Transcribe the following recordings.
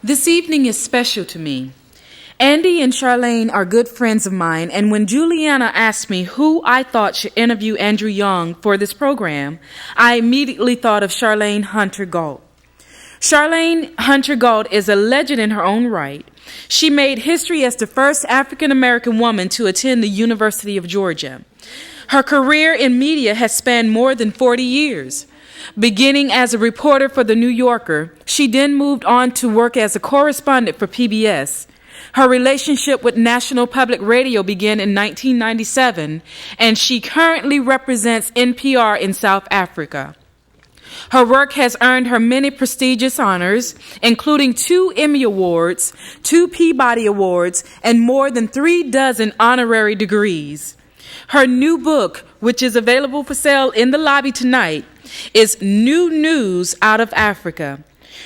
This evening is special to me. Andy and Charlayne are good friends of mine, and when Julieanna asked me who I thought should interview Andrew Young for this program, I immediately thought of Charlayne Hunter-Gault. Charlayne Hunter-Gault is a legend in her own right. She made history as the first African-American woman to attend the University of Georgia. Her career in media has spanned more than 40 years. Beginning as a reporter for The New Yorker, she then moved on to work as a correspondent for PBS. Her relationship with National Public Radio began in 1997, and she currently represents NPR in South Africa. Her work has earned her many prestigious honors, including 2 Emmy Awards, 2 Peabody Awards, and more than 36 honorary degrees. Her new book, which is available for sale in the lobby tonight, is New News Out of Africa.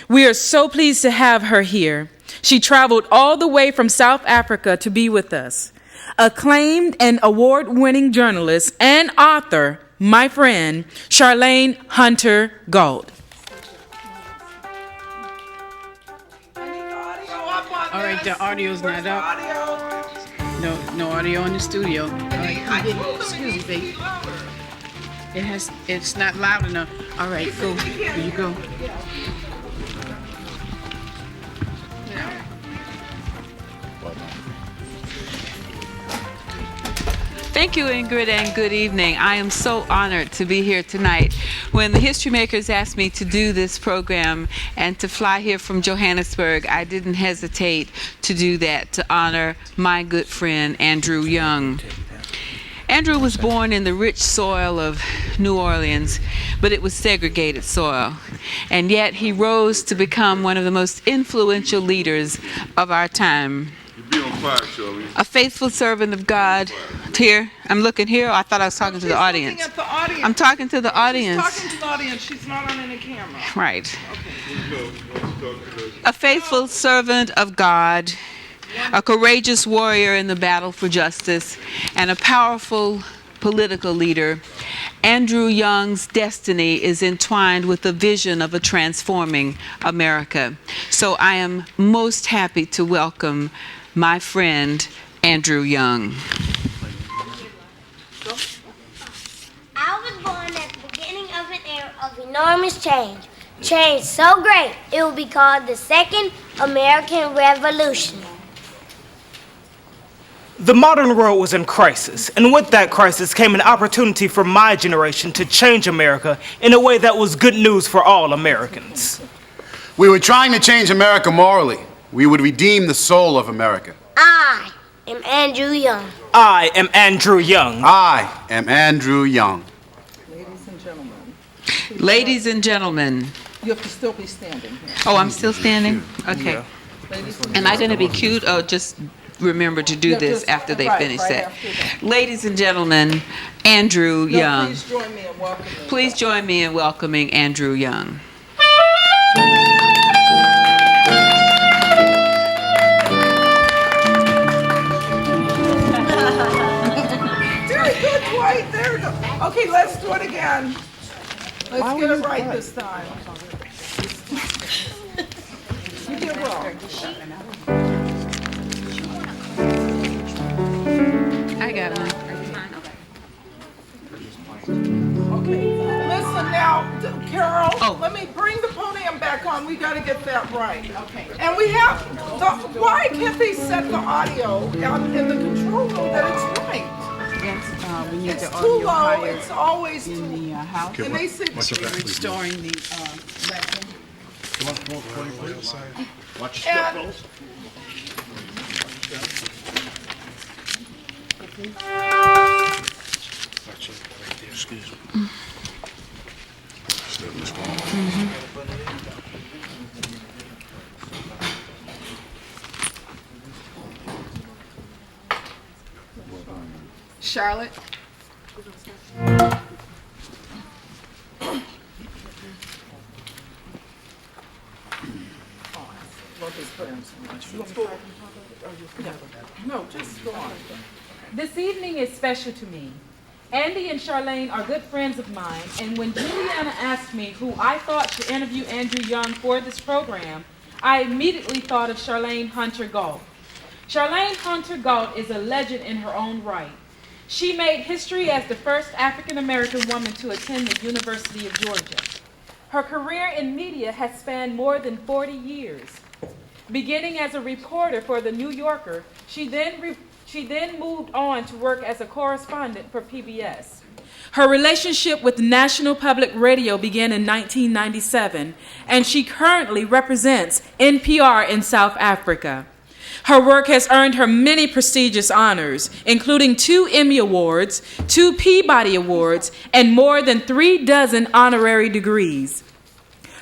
We are so pleased to have her here. She traveled all the way from South Africa to be with us. Acclaimed and award-winning journalist and author, my friend, Charlayne Hunter-Gault. All right, the audio's not up. No audio in the studio. All right, excuse me, baby. It's not loud enough. All right, go. Here you go. Thank you, Ingrid, and good evening. I am so honored to be here tonight. When the HistoryMakers asked me to do this program and to fly here from Johannesburg, I didn't hesitate to do that to honor my good friend, Andrew Young. Andrew was born in the rich soil of New Orleans, but it was segregated soil. And yet he rose to become one of the most influential leaders of our time. Be on fire, Charlie. A faithful servant of God. Here, I'm looking here. I thought I was talking to the audience. Looking at the audience. I'm talking to the audience. She's talking to the audience. She's not on any camera. Right. Okay. A faithful servant of God, a courageous warrior in the battle for justice, and a powerful political leader. Andrew Young's destiny is entwined with the vision of a transforming America. So I am most happy to welcome my friend, Andrew Young. I was born at the beginning of an era of enormous change. Change so great, it will be called the Second American Revolution. The modern world was in crisis, and with that crisis came an opportunity for my generation to change America in a way that was good news for all Americans. We were trying to change America morally. We would redeem the soul of America. I am Andrew Young. I am Andrew Young. I am Andrew Young. Ladies and gentlemen. Ladies and gentlemen. You have to still be standing here. Oh, I'm still standing? Okay. Yeah. Am I going to be cute or just remember to do this after they finish that? Ladies and gentlemen, Andrew Young. Please join me in welcoming. Please join me in welcoming Andrew Young. Good, Dwight. There we go. Okay, let's do it again. Let's get it right this time. You did well. I got one. Okay, listen now, Carol. Oh. Let me bring the podium back on. We got to get that right. Okay. And we have why can't they set the audio in the control room that it's right? We need It's the too audio low. higher It's always in too. the house. And they said Restoring the lesson. Watch And- your step, Excuse me. Charlotte. No, just go on. This evening is special to me. Andy and Charlayne are good friends of mine, and when Julieanna asked me who I thought should interview Andrew Young for this program, I immediately thought of Charlayne Hunter-Gault. Charlayne Hunter-Gault is a legend in her own right. She made history as the first African-American woman to attend the University of Georgia. Her career in media has spanned more than 40 years. Beginning as a reporter for The New Yorker, she then moved on to work as a correspondent for PBS. Her relationship with National Public Radio began in 1997, and she currently represents NPR in South Africa. Her work has earned her many prestigious honors, including 2 Emmy Awards, 2 Peabody Awards, and more than 36 honorary degrees.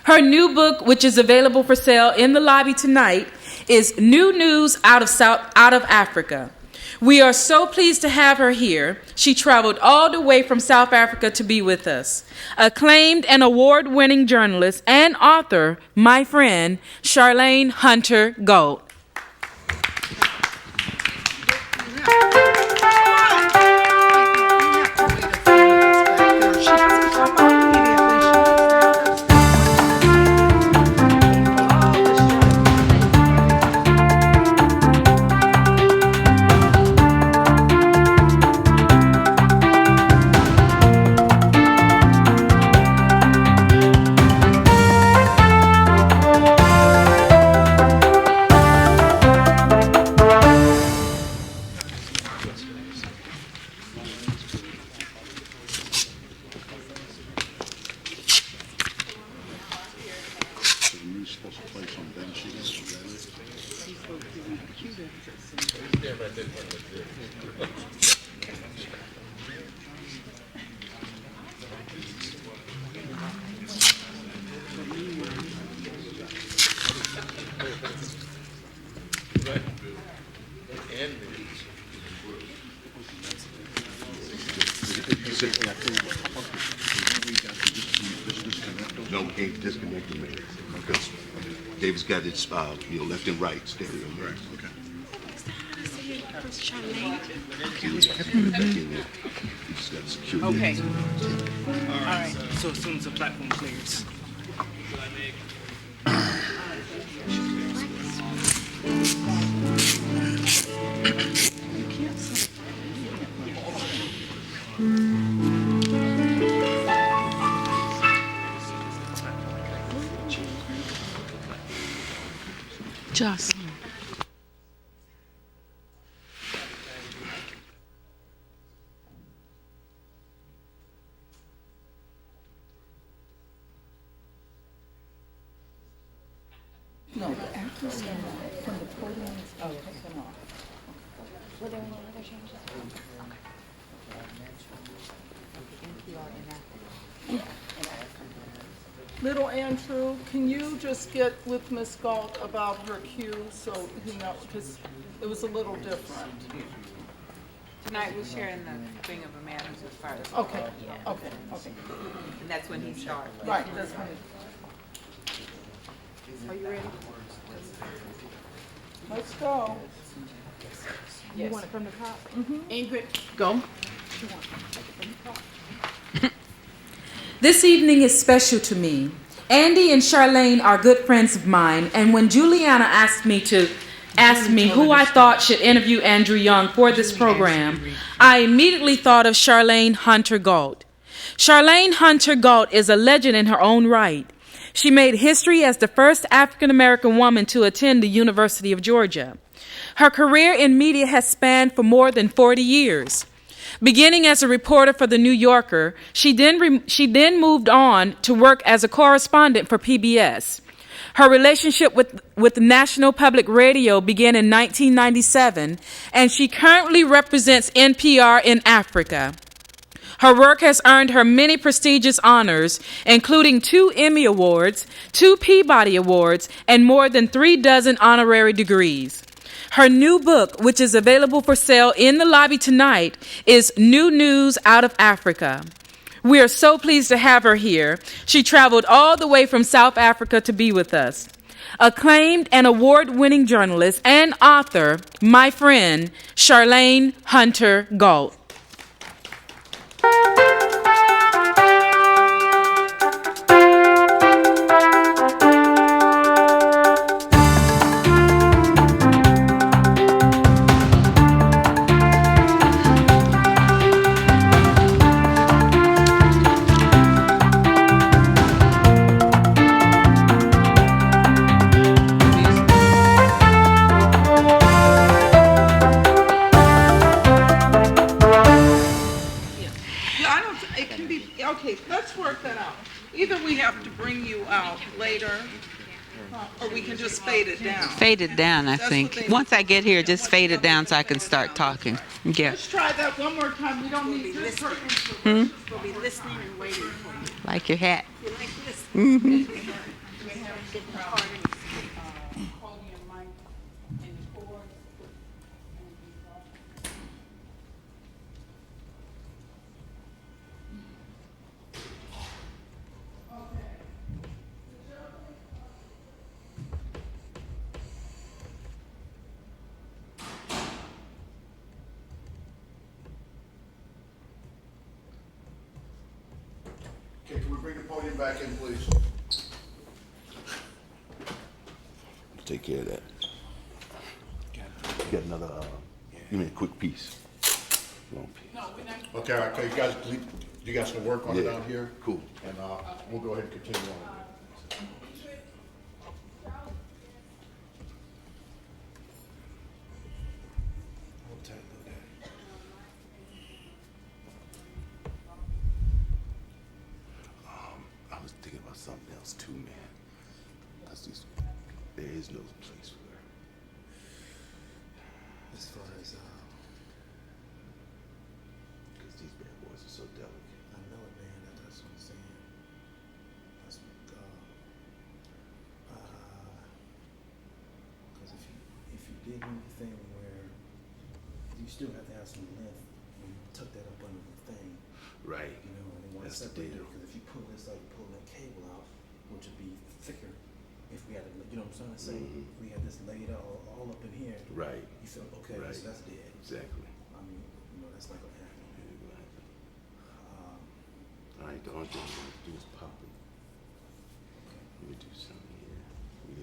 Her new book, which is available for sale in the lobby tonight, is New News Out of Africa. We are so pleased to have her here. She traveled all the way from South Africa to be with us. Acclaimed and award-winning journalist and author, my friend, Charlayne Hunter-Gault. No, we can't disconnect the man because David's got its, left and right stereo. Right. Okay. Okay. All right. So as soon as the platform clears. Just. No, the actors stand up from the podium. Oh, okay. No. Were there any other changes? Little Andrew, can you just get with Miss Gault about her cue so he knows, because it was a little different. Tonight we're sharing the thing of a man as far as. Okay, okay. And that's when he started. Right, that's when Are you ready? let's go. You want it from the top? Ingrid, go. This evening is special to me. Andy and Charlayne are good friends of mine, and when Julieanna asked me who I thought should interview Andrew Young for this program, I immediately thought of Charlayne Hunter-Gault. Charlayne Hunter-Gault is a legend in her own right. She made history as the first African-American woman to attend the University of Georgia. Her career in media has spanned for more than 40 years. Beginning as a reporter for The New Yorker, she then moved on to work as a correspondent for PBS. Her relationship with National Public Radio began in 1997, and she currently represents NPR in Africa. Her work has earned her many prestigious honors, including 2 Emmy Awards, 2 Peabody Awards, and more than 36 honorary degrees. Her new book, which is available for sale in the lobby tonight, is New News Out of Africa. We are so pleased to have her here. She traveled all the way from South Africa to be with us. Acclaimed and award-winning journalist and author, my friend, Charlayne Hunter-Gault. I don't, it can be, okay, let's work that out. Either we have to bring you out later, or we can just fade it down. Fade it down, I think. Once I get here, just fade it down so I can start talking. Yeah. Let's try that one more time. We don't need this. Hmm? We'll be listening and waiting for you. Like your hat. You like this? Mm-hmm. Okay, can we bring the podium back in, please? Take care of that. Got another, give me a quick piece. Long piece. Okay, you guys can work on it Yeah, out here? cool. And we'll go ahead and continue on. I was thinking about something else too, man. There is no place for her. As far as, Because these bad boys are so delicate. I know it, man. That's what I'm saying. That's because if you did anything where you still have to have some length when you tuck that up under the thing. Right. You know, and they want to That's the separate it deal. because if you pull this like pull that cable out, which would be thicker. If we had to, you know what I'm trying to say? If we had this laid out all up in here. Right. You feel okay? Right. So that's dead. Exactly. I mean, you know, that's not gonna happen. It ain't gonna happen. All right, the only thing we have to do is pop it. Let me do something here. We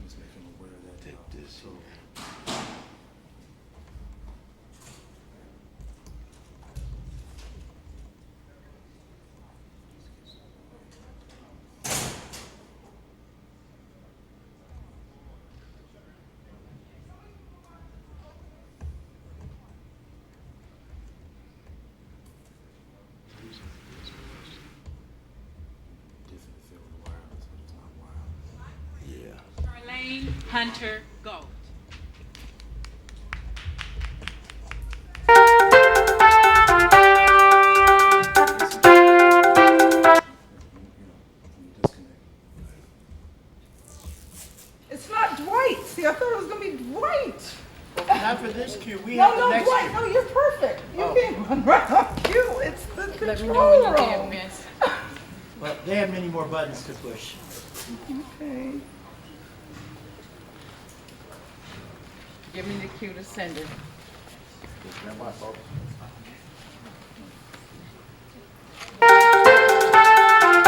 Just make them aware of that. take this So, here. different to feel the wireless, but it's not wireless. Yeah. Charlayne Hunter-Gault. It's not Dwight. See, I thought it was gonna be Dwight. Not for this cue. We No, have the no, next Dwight. cue. No, you're perfect. You can't run right off cue. It's the Let me know when control you get room. miss. Well, they have many more buttons to push. Okay. Give me the cue to send it.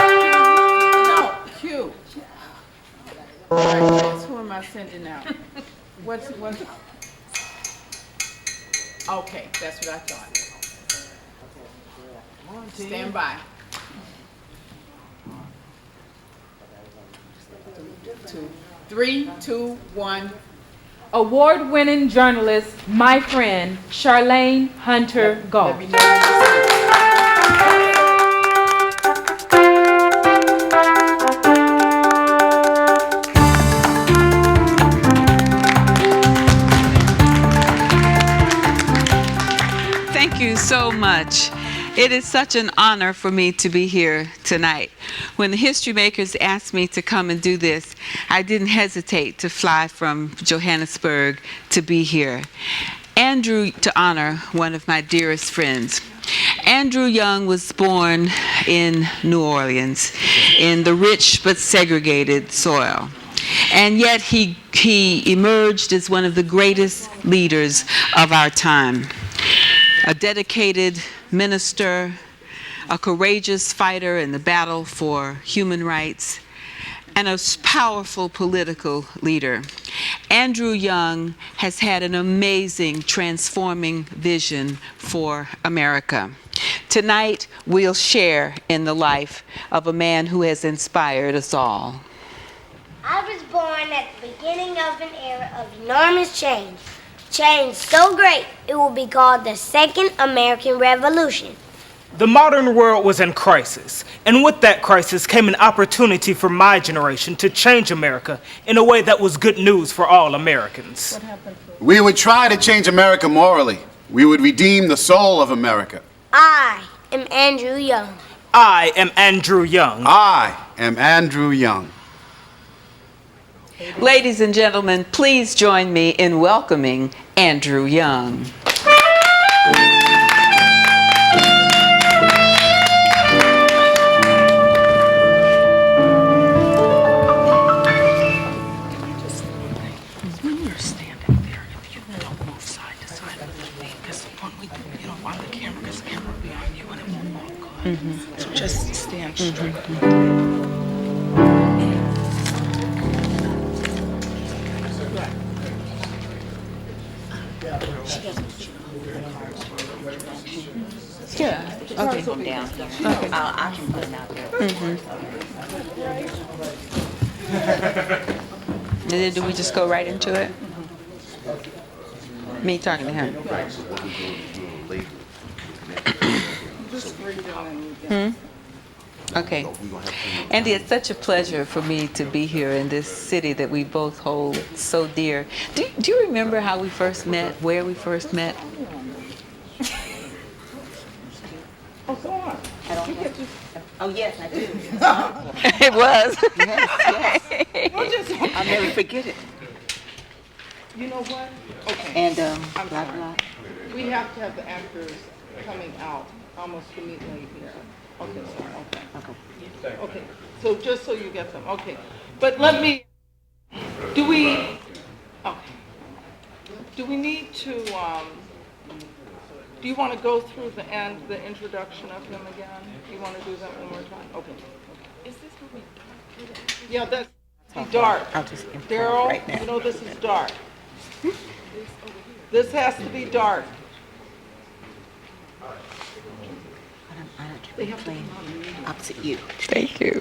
No, cue. All right, guys, who am I sending out? What's? Okay, that's what I thought. Stand by. 3, 2, 1. Award-winning journalist, my friend, Charlayne Hunter-Gault. Thank you so much. It is such an honor for me to be here tonight. When the History Makers asked me to come and do this, I didn't hesitate to fly from Johannesburg to be here. Andrew, to honor one of my dearest friends. Andrew Young was born in New Orleans, in the rich but segregated soil. And yet he emerged as one of the greatest leaders of our time. A dedicated minister, a courageous fighter in the battle for human rights, and a powerful political leader. Andrew Young has had an amazing, transforming vision for America. Tonight, we'll share in the life of a man who has inspired us all. I was born at the beginning of an era of enormous change. Change so great, it will be called the Second American Revolution. The modern world was in crisis, and with that crisis came an opportunity for my generation to change America in a way that was good news for all Americans. We would try to change America morally. We would redeem the soul of America. I am Andrew Young. I am Andrew Young. I am Andrew Young. Ladies and gentlemen, please join me in welcoming Andrew Young. So just stand straight. Yeah. Okay. Come down here. Okay. I can put them out there. And then do we just go right into it? Me talking to him. Okay. Andy, it's such a pleasure for me to be here in this city that we both hold so dear. Do you remember how we first met, where we first met? Oh, go on. Oh, yes, I do. It was. Yes. I'll never forget it. You know what? Okay. And, I'm blah, sorry. blah. We have to have the actors coming out almost immediately here. Okay, sorry, okay. Okay, so just so you get them, okay. But let me, do we need to, do you want to go through the introduction of him again? Do you want to do that one more time? Okay. Is this going to be dark? Yeah, that's dark. I'll just improv Daryl, right now. you know this is dark. This has to be dark. They have to come out and meet opposite you. Thank you.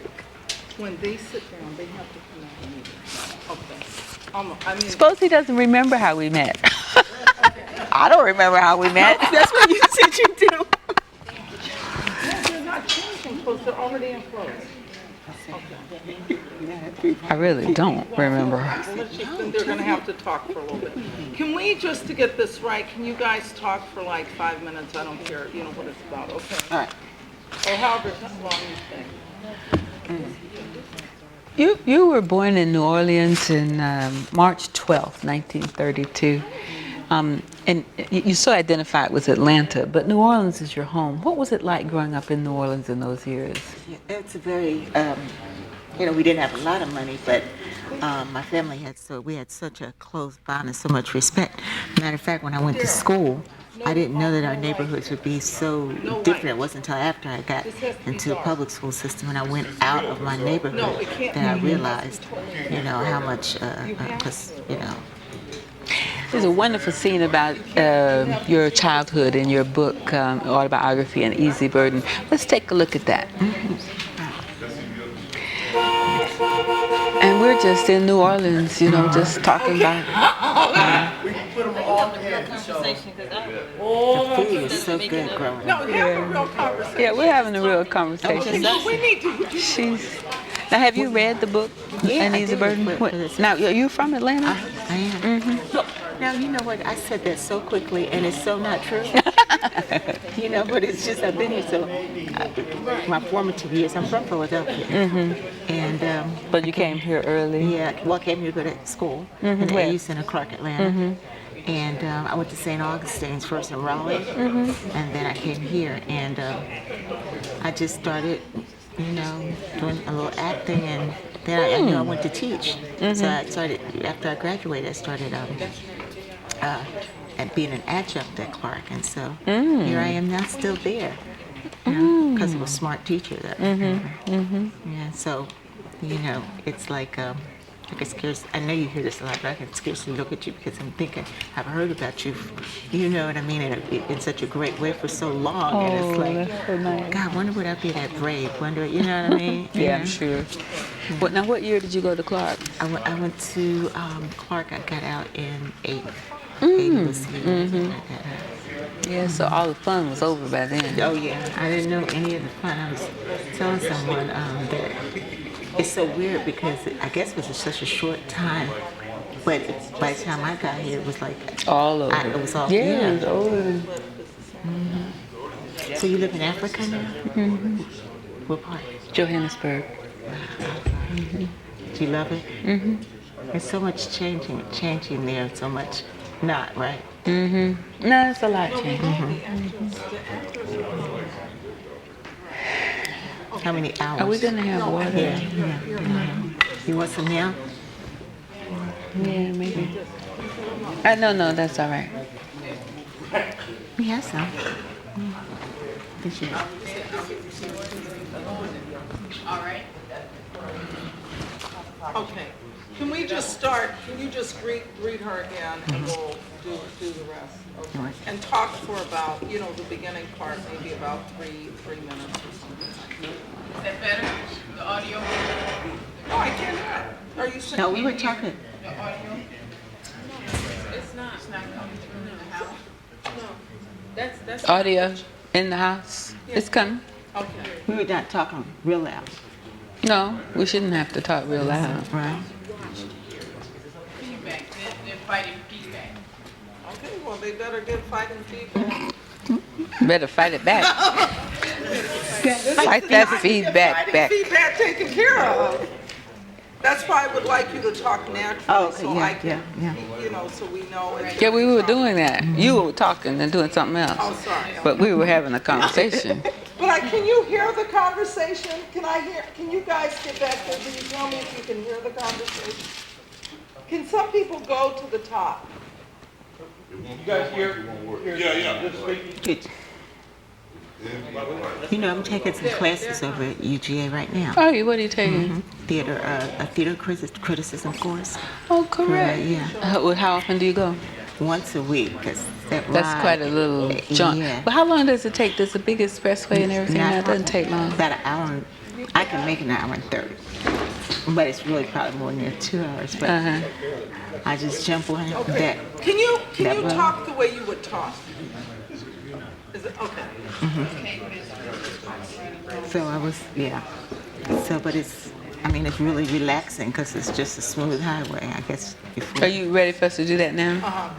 When they sit down, they have to come out and meet. Okay. I mean, Suppose he doesn't remember how we met. I don't remember how we met. That's what you said you do. they're not changing clothes, they're already in clothes. I really don't remember. Then they're gonna have to talk for a little bit. Can we, just to get this right, can you guys talk for like 5 minutes? I don't care, you know what it's about, okay? All right. Or however long you think. You were born in New Orleans in March 12th, 1932. And you so identified with Atlanta, but New Orleans is your home. What was it like growing up in New Orleans in those years? Yeah, it's a very, we didn't have a lot of money, but my family we had such a close bond and so much respect. Matter of fact, when I went to school, I didn't know that our neighborhoods would be so different. It wasn't until after I got into the public school system and I went out of my neighborhood that I realized, how much, There's a wonderful scene about your childhood in your book, autobiography, and Easy Burden. Let's take a look at that. And we're just in New Orleans, just talking about. We can put them all together. The food was so good growing up. No, have a real conversation. Yeah, we're having a real conversation. We need to. Now, have you read the book, An Easy Burden? Now, are you from Atlanta? I am. Now, you know what? I said that so quickly, and it's so not true. But it's just I've been here my formative years. I'm from Philadelphia, and but you came here early. Yeah, well, I came here to go to school in the AU Center, Clark, Atlanta, and I went to St. Augustine's first in Raleigh, and then I came here, and I just started, doing a little acting, and then I knew I wanted to teach. So I started after I graduated. I started at being an adjunct at Clark, and so here I am now, still there, because of a smart teacher. Yeah, so it's like I know you hear this a lot, but I can scarcely look at you because I'm thinking I've heard about you, you know what I mean, in such a great way for so long, and it's like, that's so nice. God, wonder would I be that brave? Wonder, you know what I mean? Yeah, I'm sure. But now, what year did you go to Clark? I went to Clark. I got out in 80. 80 was the year I got out. Yeah, so all the fun was over by then. Oh yeah, I didn't know any of the fun. I was telling someone that it's so weird because I guess it was such a short time, but by the time I got here, it was like all over. It was all it was over. So you live in Africa now? Mm-hmm. What part? Johannesburg. Do you love it? Mm-hmm. There's so much changing there, so much not, right? Mm-hmm. No, it's a lot changing. How many hours? Are we gonna have water? Yeah. You want some now? Yeah, maybe. No, that's all right. We have some. Did you? All right. Okay. Can we just start? Can you just greet her again, and we'll do the rest. Okay. And talk for about, the beginning part, maybe about three minutes or something like that. Is that better? The audio? No, I can't hear. Are you saying? No, we were talking. The audio? It's not coming through in the house. No. That's Audio in the house. It's coming. Okay. We were not talking real loud. No, we shouldn't have to talk real loud. Right. feedback. They're fighting feedback. Okay, well, they better get fighting feedback. Better fight it back. Fight that feedback back. Feedback taken care of. That's why I would like you to talk naturally. Oh, okay, so yeah, I can, yeah. so we know. Yeah, we were doing that. You were talking and doing something else. Oh, sorry. But we were having a conversation. But can you hear the conversation? Can you guys get back there? Can you tell me if you can hear the conversation? Can some people go to the top? You guys hear? Yeah. I'm taking some classes over at UGA right now. Oh, what are you taking? Theater, a theater criticism course. Oh, correct. Yeah. How often do you go? Once a week, because that's quite a little jaunt. Yeah. But how long does it take? There's a big expressway and everything. That doesn't take long. About an hour. I can make an hour and 30. But it's really probably more than 2 hours. But I just jump on that. Can you talk the way you would talk? Is it okay? So I was, but it's really relaxing because it's just a smooth highway, I guess. Are you ready for us to do that now?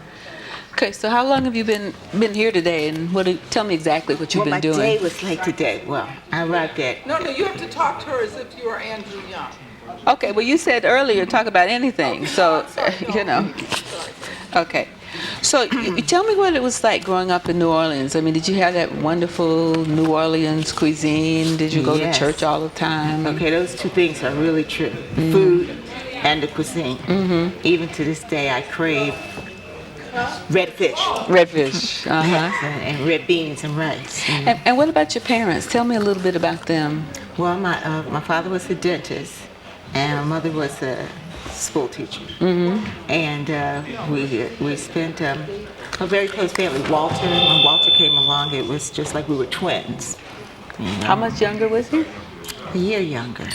Okay, so how long have you been here today, and tell me exactly what you've been doing? My day was like today. Well, I arrived at... No, you have to talk to her as if you were Andrew Young. Okay, well, you said earlier talk about anything, so, Okay. So you tell me what it was like growing up in New Orleans. I mean, did you have that wonderful New Orleans cuisine? Did you go to church all the time? Okay, those two things are really true. Food and the cuisine. Even to this day, I crave red fish. Red fish, and red beans and rice. And what about your parents? Tell me a little bit about them. Well, my father was a dentist, and my mother was a school teacher. And we spent a very close family. When Walter came along, it was just like we were twins. How much younger was he? A year younger.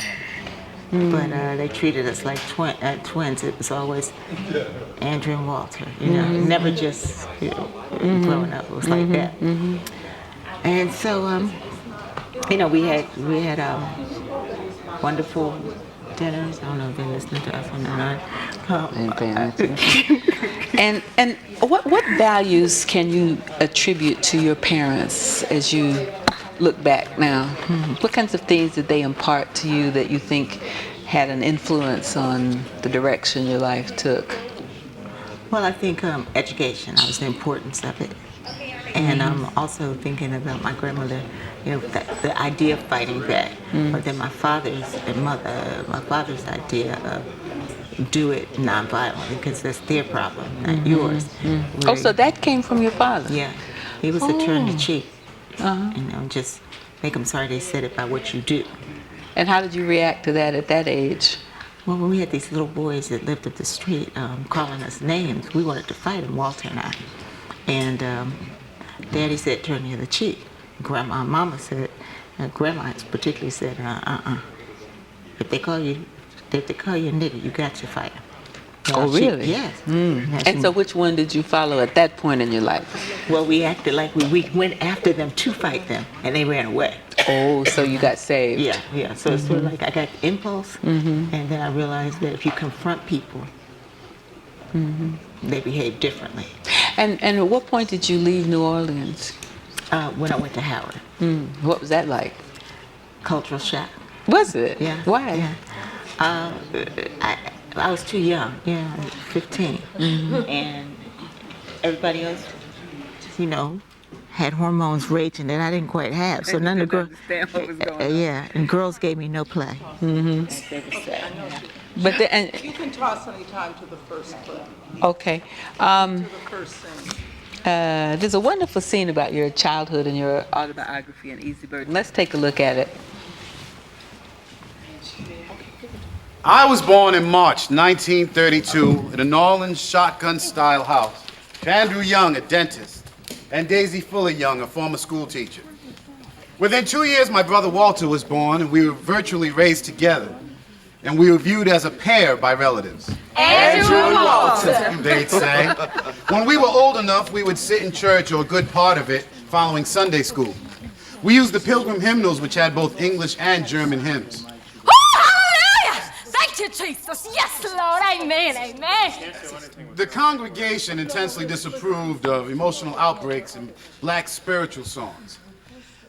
But they treated us like twins. It was always Andrew and Walter, never just growing up. It was like that. And so, we had wonderful dinners. I don't know if they're listening to us or not. And what values can you attribute to your parents as you look back now? What kinds of things did they impart to you that you think had an influence on the direction your life took? Well, I think education. I was the importance of it. And I'm also thinking about my grandmother, the idea of fighting back. Or then my father's idea of do it nonviolently because that's their problem, not yours. Oh, so that came from your father? Yeah. He was a turn the cheek. Just make them sorry they said it by what you do. And how did you react to that at that age? Well, when we had these little boys that lived up the street calling us names, we wanted to fight them, Walter and I. And Daddy said, turn the other cheek. Mama said, Grandma particularly said, If they call you a nigger, you got to fight them. Oh, really? Yes. And so which one did you follow at that point in your life? Well, we acted like we went after them to fight them, and they ran away. Oh, so you got saved. Yeah. So it's sort of like I got the impulse, and then I realized that if you confront people, they behave differently. And at what point did you leave New Orleans? When I went to Howard. What was that like? Cultural shock. Was it? Yeah. Why? Yeah. I was too young. 15. And everybody else, had hormones raging that I didn't quite have. So none of the girls. Understand what was going on. Yeah, and girls gave me no play. But You can toss any time to the first clip, okay. to the first scene. There's a wonderful scene about your childhood in your autobiography in Easy Burden. Let's take a look at it. I was born in March 1932 in a New Orleans shotgun-style house to Andrew Young, a dentist, and Daisy Fuller Young, a former school teacher. Within 2 years, my brother Walter was born, and we were virtually raised together. And we were viewed as a pair by relatives. Andrew and Walter. They'd say. When we were old enough, we would sit in church, or a good part of it, following Sunday school. We used the Pilgrim hymnals, which had both English and German hymns. Thank you, Jesus. Yes, Lord. Amen. Amen. The congregation intensely disapproved of emotional outbreaks and black spiritual songs.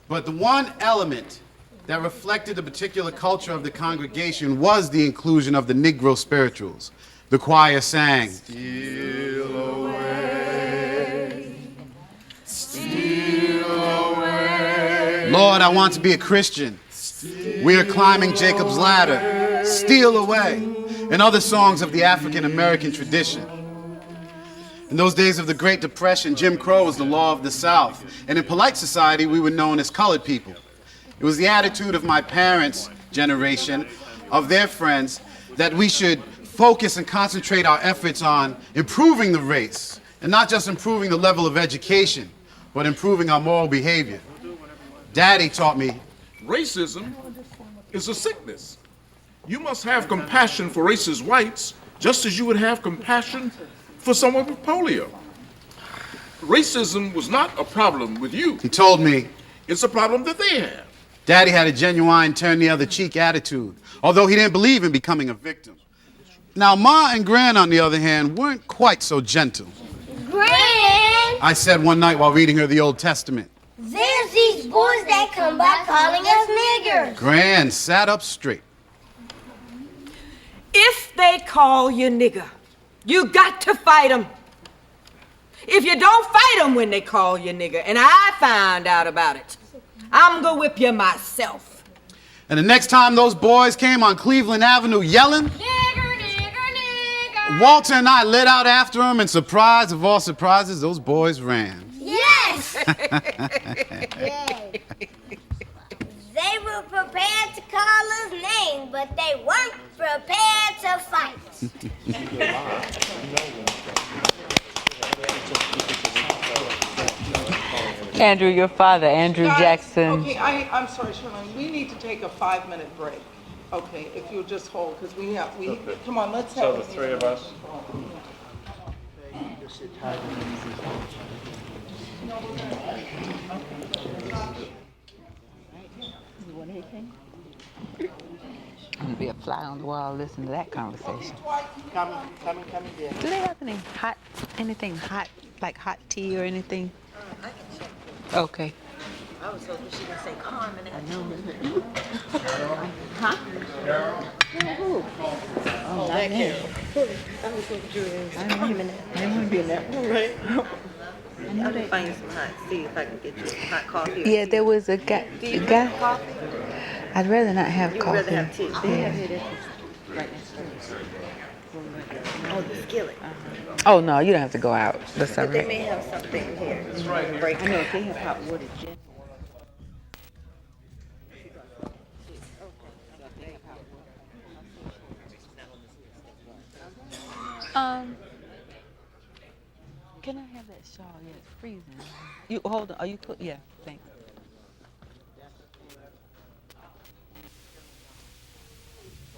But the one element that reflected the particular culture of the congregation was the inclusion of the Negro spirituals. The choir sang, "Steal away, steal away. Lord, I want to be a Christian. We are climbing Jacob's ladder. Steal away." And other songs of the African-American tradition. In those days of the Great Depression, Jim Crow was the law of the South. And in polite society, we were known as colored people. It was the attitude of my parents' generation, of their friends, that we should focus and concentrate our efforts on improving the race, and not just improving the level of education, but improving our moral behavior. Daddy taught me, Racism is a sickness. You must have compassion for racist whites, just as you would have compassion for someone with polio. Racism was not a problem with you. he told me, It's a problem that they have. Daddy had a genuine turn-the-other-cheek attitude, although he didn't believe in becoming a victim. Now, Ma and Gran, on the other hand, weren't quite so gentle. Gran, I said one night while reading her the Old Testament. there's these boys that come by calling us niggers. Gran sat up straight. If they call you nigger, you got to fight them. If you don't fight them when they call you nigger, and I find out about it, I'm gonna whip you myself. And the next time those boys came on Cleveland Avenue yelling, Nigger, nigger, nigger. Walter and I lit out after them, and surprise of all surprises, those boys ran. Yes! They were prepared to call us names, but they weren't prepared to fight. Andrew, your father, Andrew Guys, Jackson. Okay, I'm sorry, Charlayne, we need to take a 5-minute break. Okay, if you'll just hold, because come on, let's have. So the three of us? I'm gonna be a fly on the wall listening to that conversation. Coming, dear. Do they have anything hot, like hot tea or anything? I can check. Okay. I was hoping she would say Carmen. I know. Huh? Who? Oh, that Carol. I was hoping Julian's Carmen. I didn't want to be in that one, right? I'm gonna find some hot. See if I can get you hot coffee. Yeah, there was a guy. Do you drink coffee? I'd rather not have You'd coffee. rather have tea. They Yeah. have it right next door. Oh, the skillet. Oh no, you don't have to go out. That's all But they right. may have something here. It's right here. I know if they have hot water, Jen. Can I have that shawl? Yeah, it's freezing. You hold on. Are you cool? Yeah, thanks.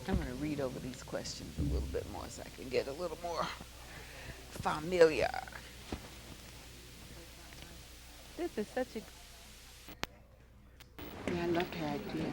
I'm going to read over these questions a little bit more so I can get a little more familiar. This is such a... Yeah, I loved her idea.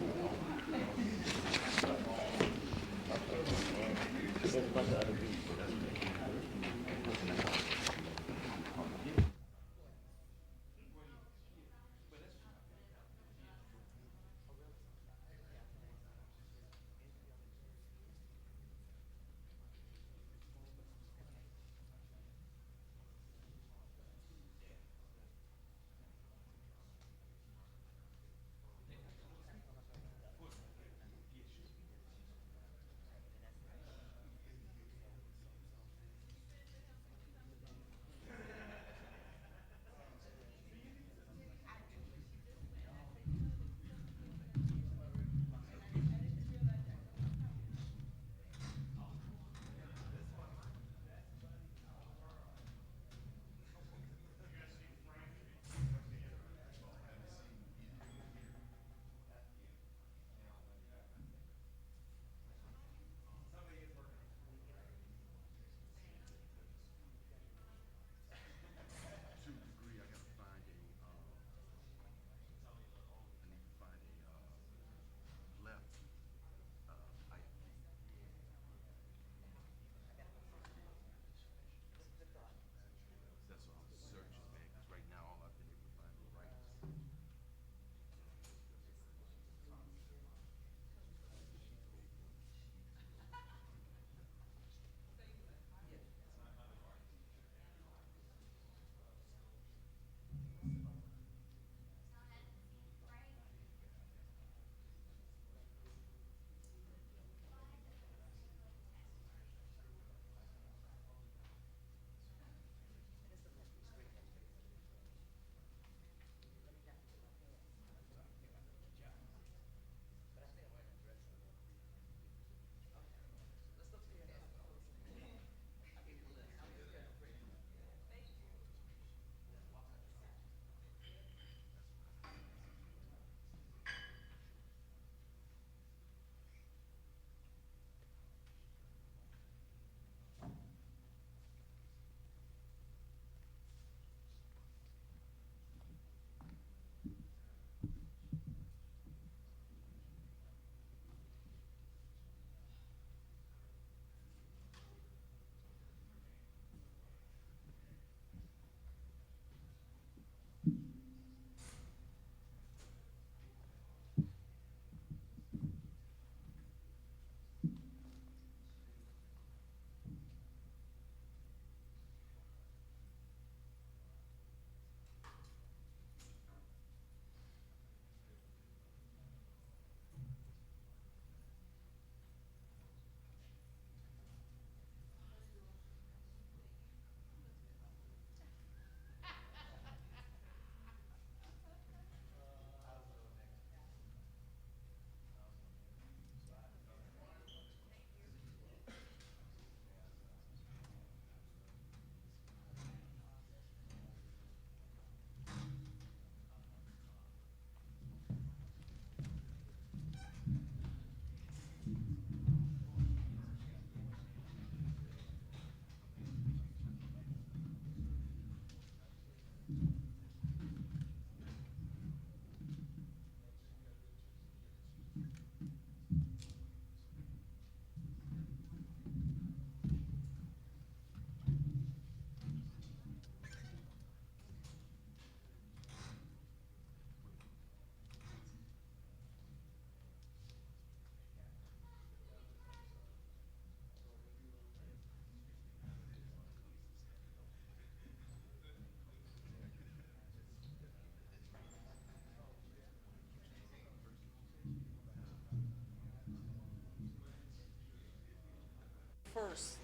First,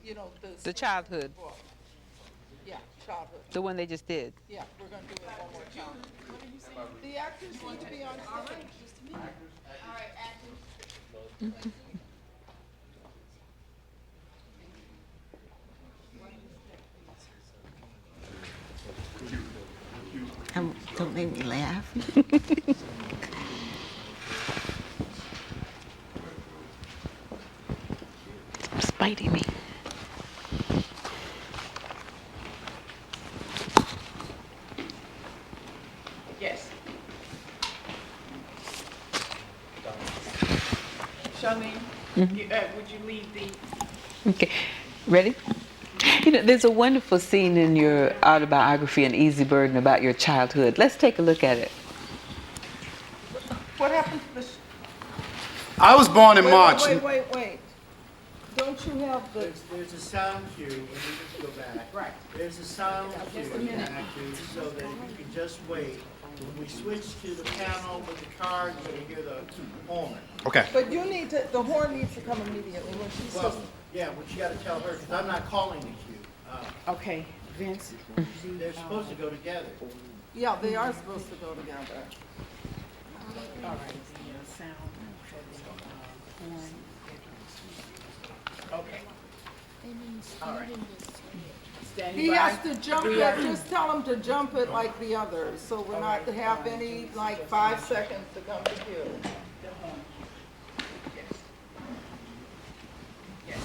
you know, The childhood, book. Yeah, childhood. the one they just did. Yeah, we're going to do it one more time. The actors need to be on stage. All right, actors. Don't make me laugh. fighting me. Yes. Charlayne, would you lead the... Okay, ready? You know, there's a wonderful scene in your autobiography, An Easy Burden, about your childhood. Let's take a look at it. What happened to the... I was born in March. Wait. Don't you have the... There's a sound cue, and we need to go back. Right. There's a sound cue so that if you can just wait. When we switch to the panel with the card, you're going to hear the horn. Okay. But you need to, the horn needs to come immediately when she says... Well, yeah, what you got to tell her, because I'm not calling the cue. Okay, Vince. They're supposed to go together. Yeah, they are supposed to go together. All right, the sound. Okay. All right. Standing He by. has to jump it, just tell him to jump it like the others, so we're not to have any, like, 5 seconds to come to you. Yes.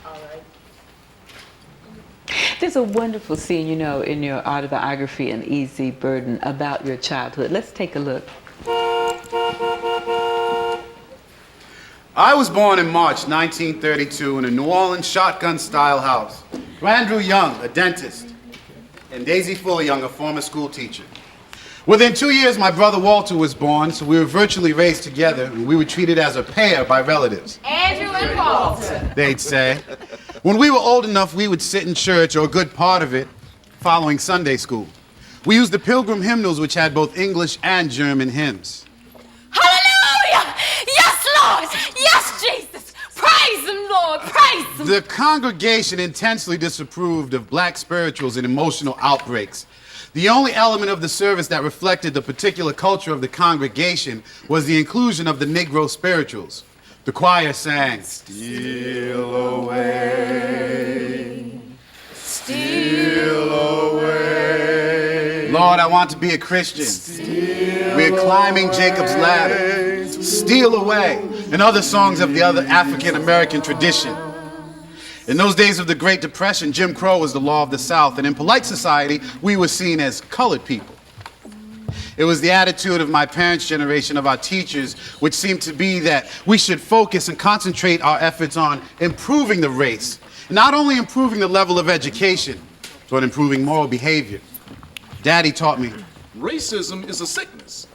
All right. There's a wonderful scene, you know, in your autobiography, An Easy Burden, about your childhood. Let's take a look. I was born in March 1932 in a New Orleans shotgun-style house. Andrew Young, a dentist, and Daisy Fuller Young, a former school teacher. Within 2 years, my brother Walter was born, so we were virtually raised together, and we were treated as a pair by relatives. Andrew and Walter. They'd say. When we were old enough, we would sit in church, or a good part of it, following Sunday school. We used the Pilgrim hymnals, which had both English and German hymns. Hallelujah! Yes, Lord! Yes, Jesus! Praise Him, Lord! Praise Him! The congregation intensely disapproved of black spirituals and emotional outbreaks. The only element of the service that reflected the particular culture of the congregation was the inclusion of the Negro spirituals. The choir sang, "Steal away, steal away. Lord, I want to be a Christian. We're climbing Jacob's ladder. Steal away," and other songs of the other African American tradition. In those days of the Great Depression, Jim Crow was the law of the South, and in polite society, we were seen as colored people. It was the attitude of my parents' generation, of our teachers, which seemed to be that we should focus and concentrate our efforts on improving the race, not only improving the level of education, but improving moral behavior. Daddy taught me, Racism is a sickness.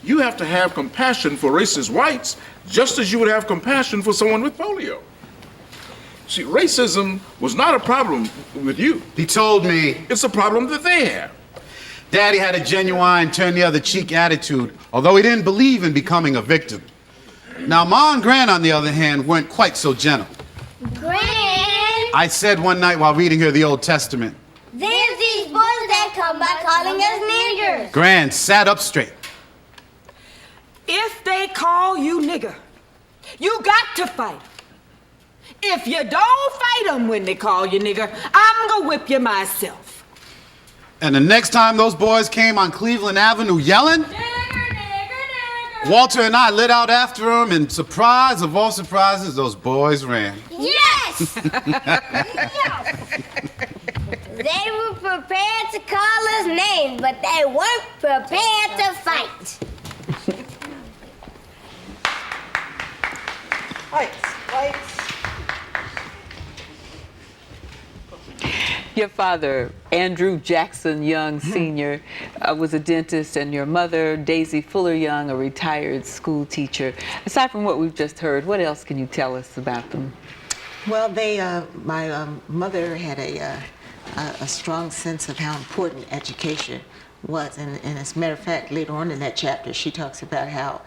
You have to have compassion for racist whites just as you would have compassion for someone with polio. See, racism was not a problem with you. He told me, it's a problem that they have. Daddy had a genuine turn-the-other-cheek attitude, although he didn't believe in becoming a victim. Now, Ma and Gran, on the other hand, weren't quite so gentle. Gran! I said one night while reading her the Old Testament, There's these boys that come by calling us niggers. Gran sat up straight. If they call you nigger, you got to fight 'em. If you don't fight them when they call you nigger, I'm gonna whip you myself. And the next time those boys came on Cleveland Avenue yelling, Nigger, nigger, nigger. Walter and I lit out after them, and surprise of all surprises, those boys ran. Yes! Yes! They were prepared to call us names, but they weren't prepared to fight. Lights. Your father, Andrew Jackson Young Sr., was a dentist, and your mother, Daisy Fuller Young, a retired school teacher. Aside from what we've just heard, what else can you tell us about them? Well, my mother had a strong sense of how important education was, and as a matter of fact, later on in that chapter, she talks about how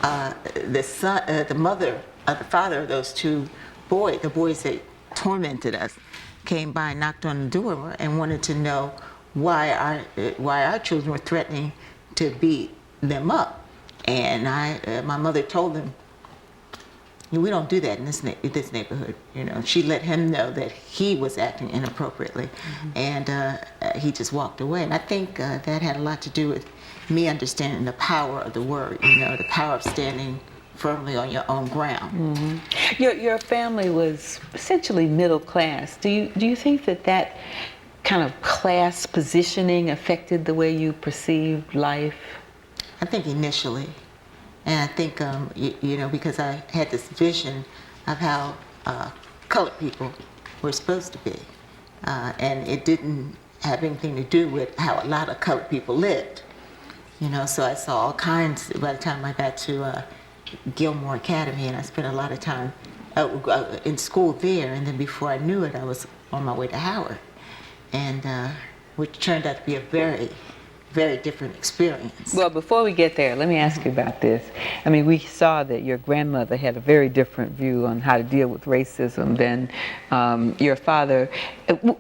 the father of those two boys, the boys that tormented us, came by and knocked on the door and wanted to know why our children were threatening to beat them up. And my mother told them, we don't do that in this neighborhood. You know, she let him know that he was acting inappropriately, and he just walked away. And I think that had a lot to do with me understanding the power of the word. You know, the power of standing firmly on your own ground. Your family was essentially middle class. Do you think that kind of class positioning affected the way you perceived life? I think initially, and I think you know, because I had this vision of how colored people were supposed to be, and it didn't have anything to do with how a lot of colored people lived. You know, so I saw all kinds. By the time I got to Gilmore Academy, and I spent a lot of time in school there, and then before I knew it, I was on my way to Howard, and which turned out to be a very, very different experience. Well, before we get there, let me ask you about this. I mean, we saw that your grandmother had a very different view on how to deal with racism than your father.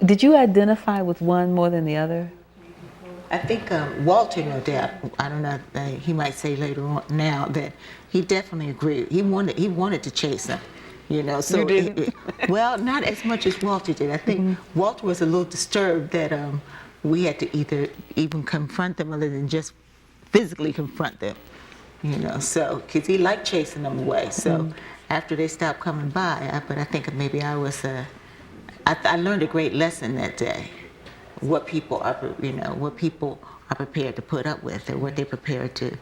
Did you identify with one more than the other? I think Walter, no doubt, I don't know, he might say later on now that he definitely agreed. He wanted to chase him, you know. So you didn't? Well, not as much as Walter did. I think Walter was a little disturbed that we had to either even confront them other than just physically confront them, you know. So, because he liked chasing them away. So after they stopped coming by, but I think maybe I was, I learned a great lesson that day. What people are, you know, what people are prepared to put up with, or what they're prepared to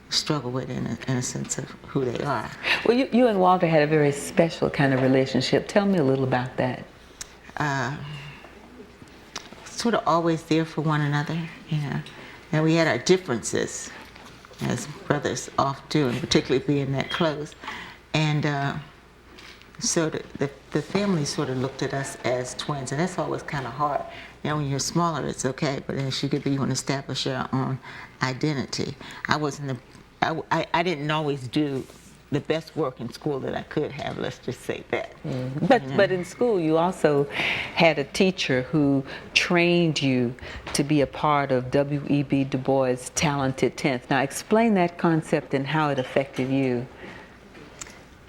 struggle with in a sense of who they are. Well, you and Walter had a very special kind of relationship. Tell me a little about that. Sort of always there for one another, you know. And we had our differences, as brothers often do, and particularly being that close. And so the family sort of looked at us as twins, and that's always kind of hard. You know, when you're smaller, it's okay, but as you get bigger, you want to establish your own identity. I didn't always do the best work in school that I could have, let's just say that. But in school, you also had a teacher who trained you to be a part of W.E.B. Du Bois' Talented Tenth. Now, explain that concept and how it affected you.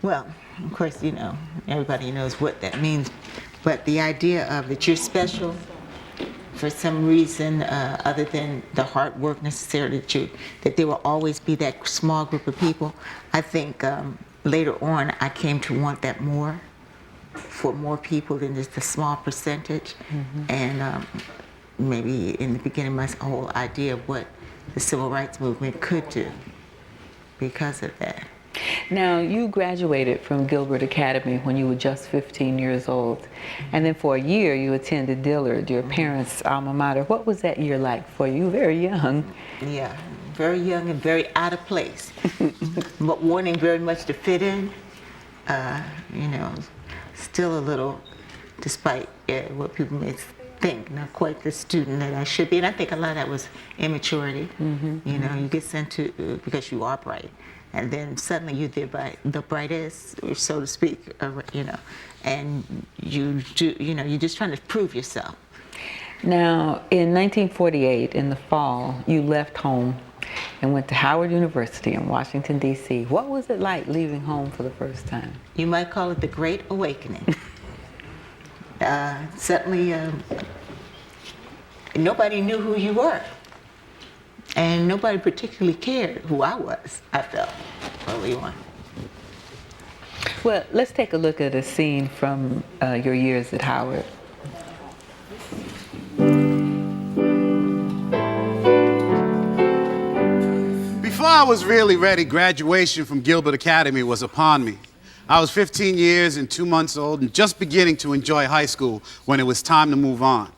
Well, of course, you know, everybody knows what that means, but the idea of that you're special for some reason other than the hard work necessarily that there will always be that small group of people. I think later on I came to want that more, for more people than just a small percentage. And maybe in the beginning my whole idea of what the civil rights movement could do because of that. Now, you graduated from Gilbert Academy when you were just 15 years old. And then for a year, you attended Dillard, your parents' alma mater. What was that year like for you? Very young. Yeah, very young and very out of place, but wanting very much to fit in. You know, still a little, despite what people may think, not quite the student that I should be. And I think a lot of that was immaturity. You know, you get sent to, because you are bright. And then suddenly you're the brightest, so to speak, you know, and you do, you know, you're just trying to prove yourself. Now, in 1948, in the fall, you left home and went to Howard University in Washington, D.C. What was it like leaving home for the first time? You might call it the Great Awakening. Suddenly, nobody knew who you were. And nobody particularly cared who I was, I felt, early on. Well, let's take a look at a scene from your years at Howard. Before I was really ready, graduation from Gilbert Academy was upon me. I was 15 years and 2 months old and just beginning to enjoy high school when it was time to move on.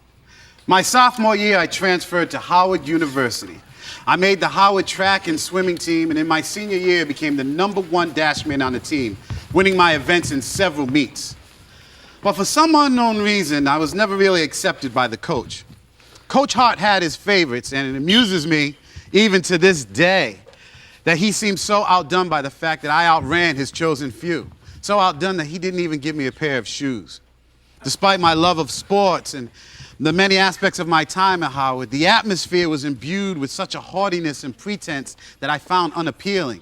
My sophomore year, I transferred to Howard University. I made the Howard track and swimming team, and in my senior year became the #1 dashman on the team, winning my events in several meets. But for some unknown reason, I was never really accepted by the coach. Coach Hart had his favorites, and it amuses me, even to this day, that he seemed so outdone by the fact that I outran his chosen few. So outdone that he didn't even give me a pair of shoes. Despite my love of sports and the many aspects of my time at Howard, the atmosphere was imbued with such a haughtiness and pretense that I found unappealing.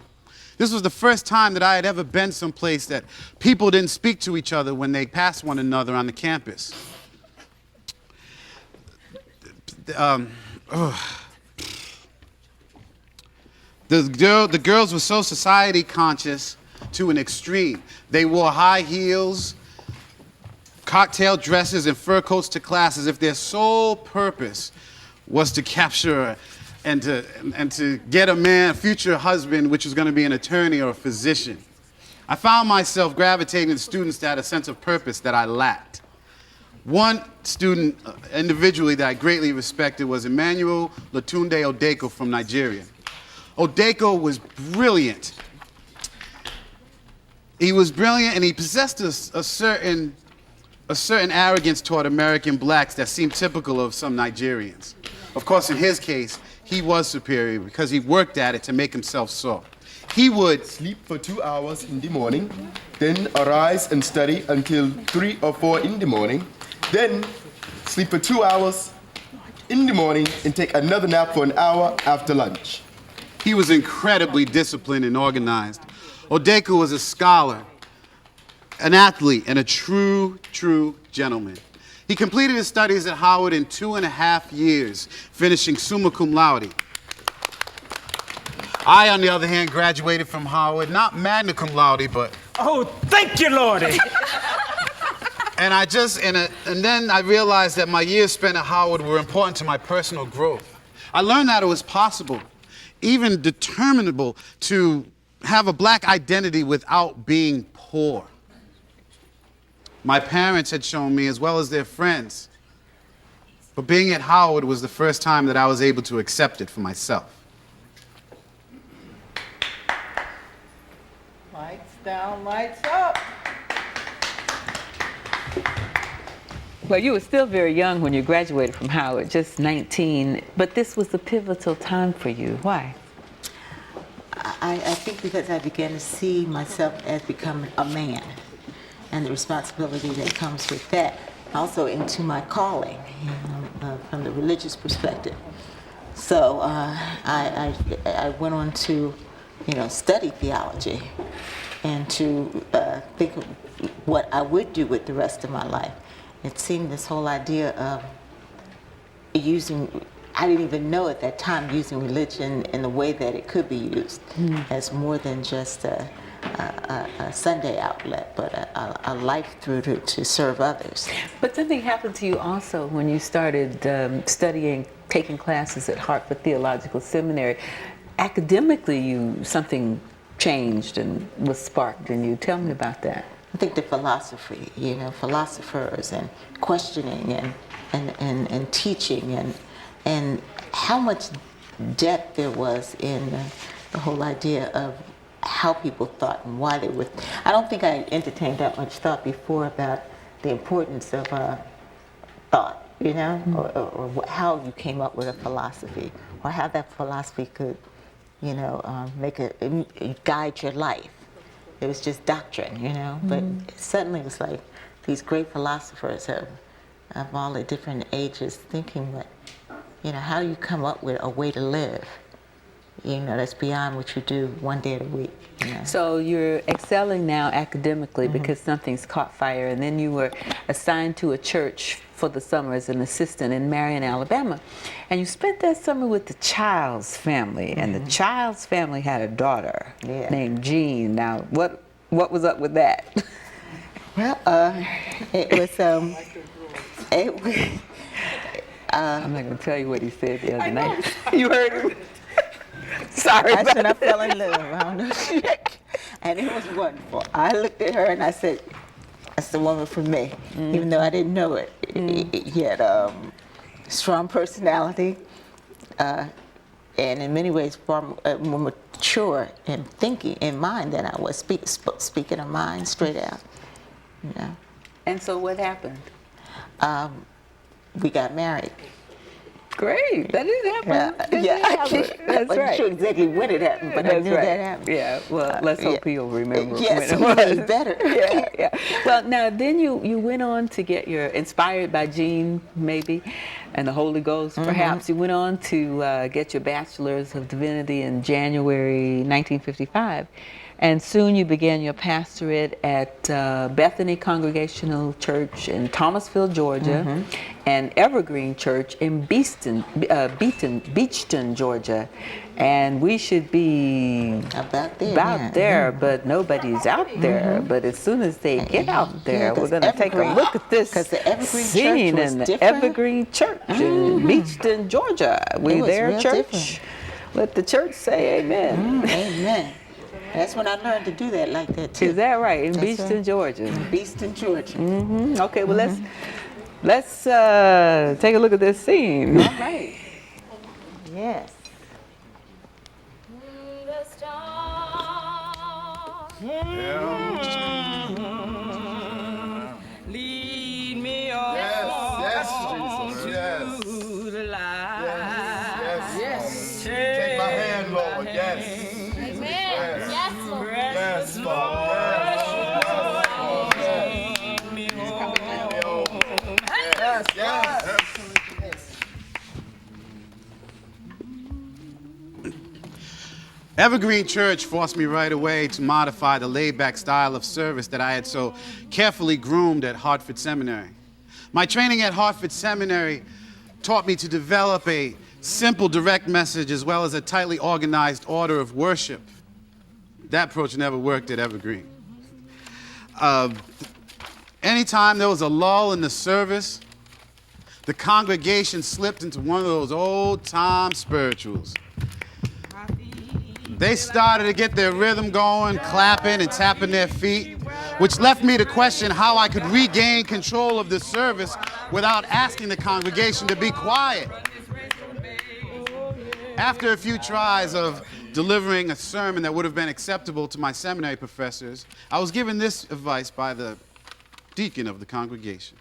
This was the first time that I had ever been someplace that people didn't speak to each other when they passed one another on the campus. The girls were so society conscious, to an extreme. They wore high heels, cocktail dresses, and fur coats to class as if their sole purpose was to capture and to get a future husband, which was going to be an attorney or a physician. I found myself gravitating to students that had a sense of purpose that I lacked. One student individually that I greatly respected was Emmanuel Latunde Odeko from Nigeria. Odeko was brilliant. He was brilliant, and he possessed a certain arrogance toward American blacks that seemed typical of some Nigerians. Of course, in his case, he was superior because he worked at it to make himself so. He would sleep for 2 hours in the morning, then arise and study until 3 or 4 in the morning, then sleep for 2 hours in the morning and take another nap for an hour after lunch. He was incredibly disciplined and organized. Odeko was a scholar, an athlete, and a true gentleman. He completed his studies at Howard in 2.5 years, finishing summa cum laude. I, on the other hand, graduated from Howard, not magna cum laude, but... Oh, thank you, Lordy! And then I realized that my years spent at Howard were important to my personal growth. I learned that it was possible, even determinable, to have a black identity without being poor. My parents had shown me, as well as their friends. But being at Howard was the first time that I was able to accept it for myself. Lights down, lights up. Well, you were still very young when you graduated from Howard, just 19, but this was a pivotal time for you. Why? I think because I began to see myself as becoming a man and the responsibility that comes with that, also into my calling, from the religious perspective. So I went on to, study theology and to think of what I would do with the rest of my life. It seemed this whole idea of I didn't even know at that time, using religion in the way that it could be used as more than just a Sunday outlet, but a life through to serve others. But something happened to you also when you started taking classes at Hartford Theological Seminary. Academically, something changed and was sparked in you. Tell me about that. I think the philosophy, philosophers and questioning and teaching and how much depth there was in the whole idea of how people thought and why they were. I don't think I entertained that much thought before about the importance of thought, or how you came up with a philosophy, or how that philosophy could, guide your life. It was just doctrine, but suddenly it was like these great philosophers of all the different ages thinking that, how do you come up with a way to live, that's beyond what you do one day a week. So you're excelling now academically because something's caught fire, and then you were assigned to a church for the summer as an assistant in Marion, Alabama. And you spent that summer with the Childs family, and the Childs family had a daughter named Jean. Now, what was up with that? Well, I'm not going to tell you what he said the other night. You heard him? Sorry. I said I fell in love. I don't know shit. And it was wonderful. I looked at her and I said, that's the woman for me, even though I didn't know it. He had strong personality, and in many ways far more mature in thinking, in mind than I was, speaking her mind straight out. And so what happened? We got married. Great, that didn't happen. I wasn't sure exactly when it happened, but I knew that happened. Yeah, well, let's hope he'll remember yes, when it was. Better. Yeah. Well, now then you went on to get inspired by Jean, maybe, and the Holy Ghost, perhaps. You went on to get your Bachelor's of Divinity in January 1955. And soon you began your pastorate at Bethany Congregational Church in Thomasville, Georgia. and Evergreen Church in Beachton, Georgia, and we should be about there, but nobody's out there. But as soon as they get out there, we're going to take a look at this scene in the Evergreen Church in Beachton, Georgia. We there, church? Different. Let the church say amen. Amen. That's when I learned to do that like that too. Is that right? In Beachton, Georgia. In Beachton, Georgia. Okay, well let's take a look at this scene. All right. Yes. Lead me on to the light. Yes. Take my hand, Lord. Yes. Amen. Yes, Lord. Yes, Lord. Yes. Evergreen Church forced me right away to modify the laid-back style of service that I had so carefully groomed at Hartford Seminary. My training at Hartford Seminary taught me to develop a simple, direct message as well as a tightly organized order of worship. That approach never worked at Evergreen. Anytime there was a lull in the service, the congregation slipped into one of those old-time spirituals. They started to get their rhythm going, clapping and tapping their feet, which left me to question how I could regain control of the service without asking the congregation to be quiet. After a few tries of delivering a sermon that would have been acceptable to my seminary professors, I was given this advice by the deacon of the congregation.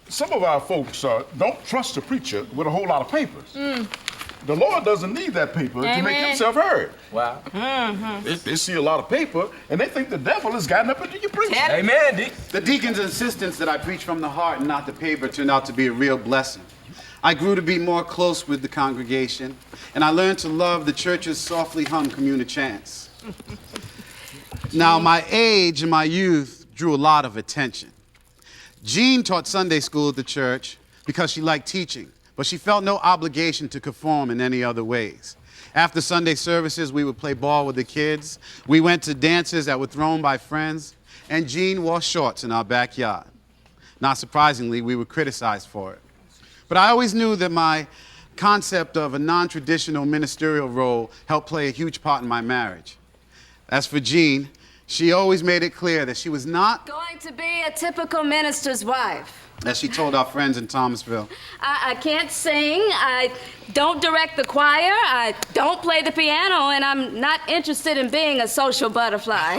Some of our folks don't trust the preacher with a whole lot of papers. The Lord doesn't need that paper to make himself heard. Wow. They see a lot of paper, and they think the devil has gotten up into your preaching. Amen, Deacon. The deacon's insistence that I preach from the heart and not the paper turned out to be a real blessing. I grew to be more close with the congregation, and I learned to love the church's softly hum communal chants. Now, my age and my youth drew a lot of attention. Jean taught Sunday school at the church because she liked teaching, but she felt no obligation to conform in any other ways. After Sunday services, we would play ball with the kids. We went to dances that were thrown by friends, and Jean wore shorts in our backyard. Not surprisingly, we were criticized for it. But I always knew that my concept of a non-traditional ministerial role helped play a huge part in my marriage. As for Jean, she always made it clear that she was not going to be a typical minister's wife. As she told our friends in Thomasville. I can't sing, I don't direct the choir, I don't play the piano, and I'm not interested in being a social butterfly.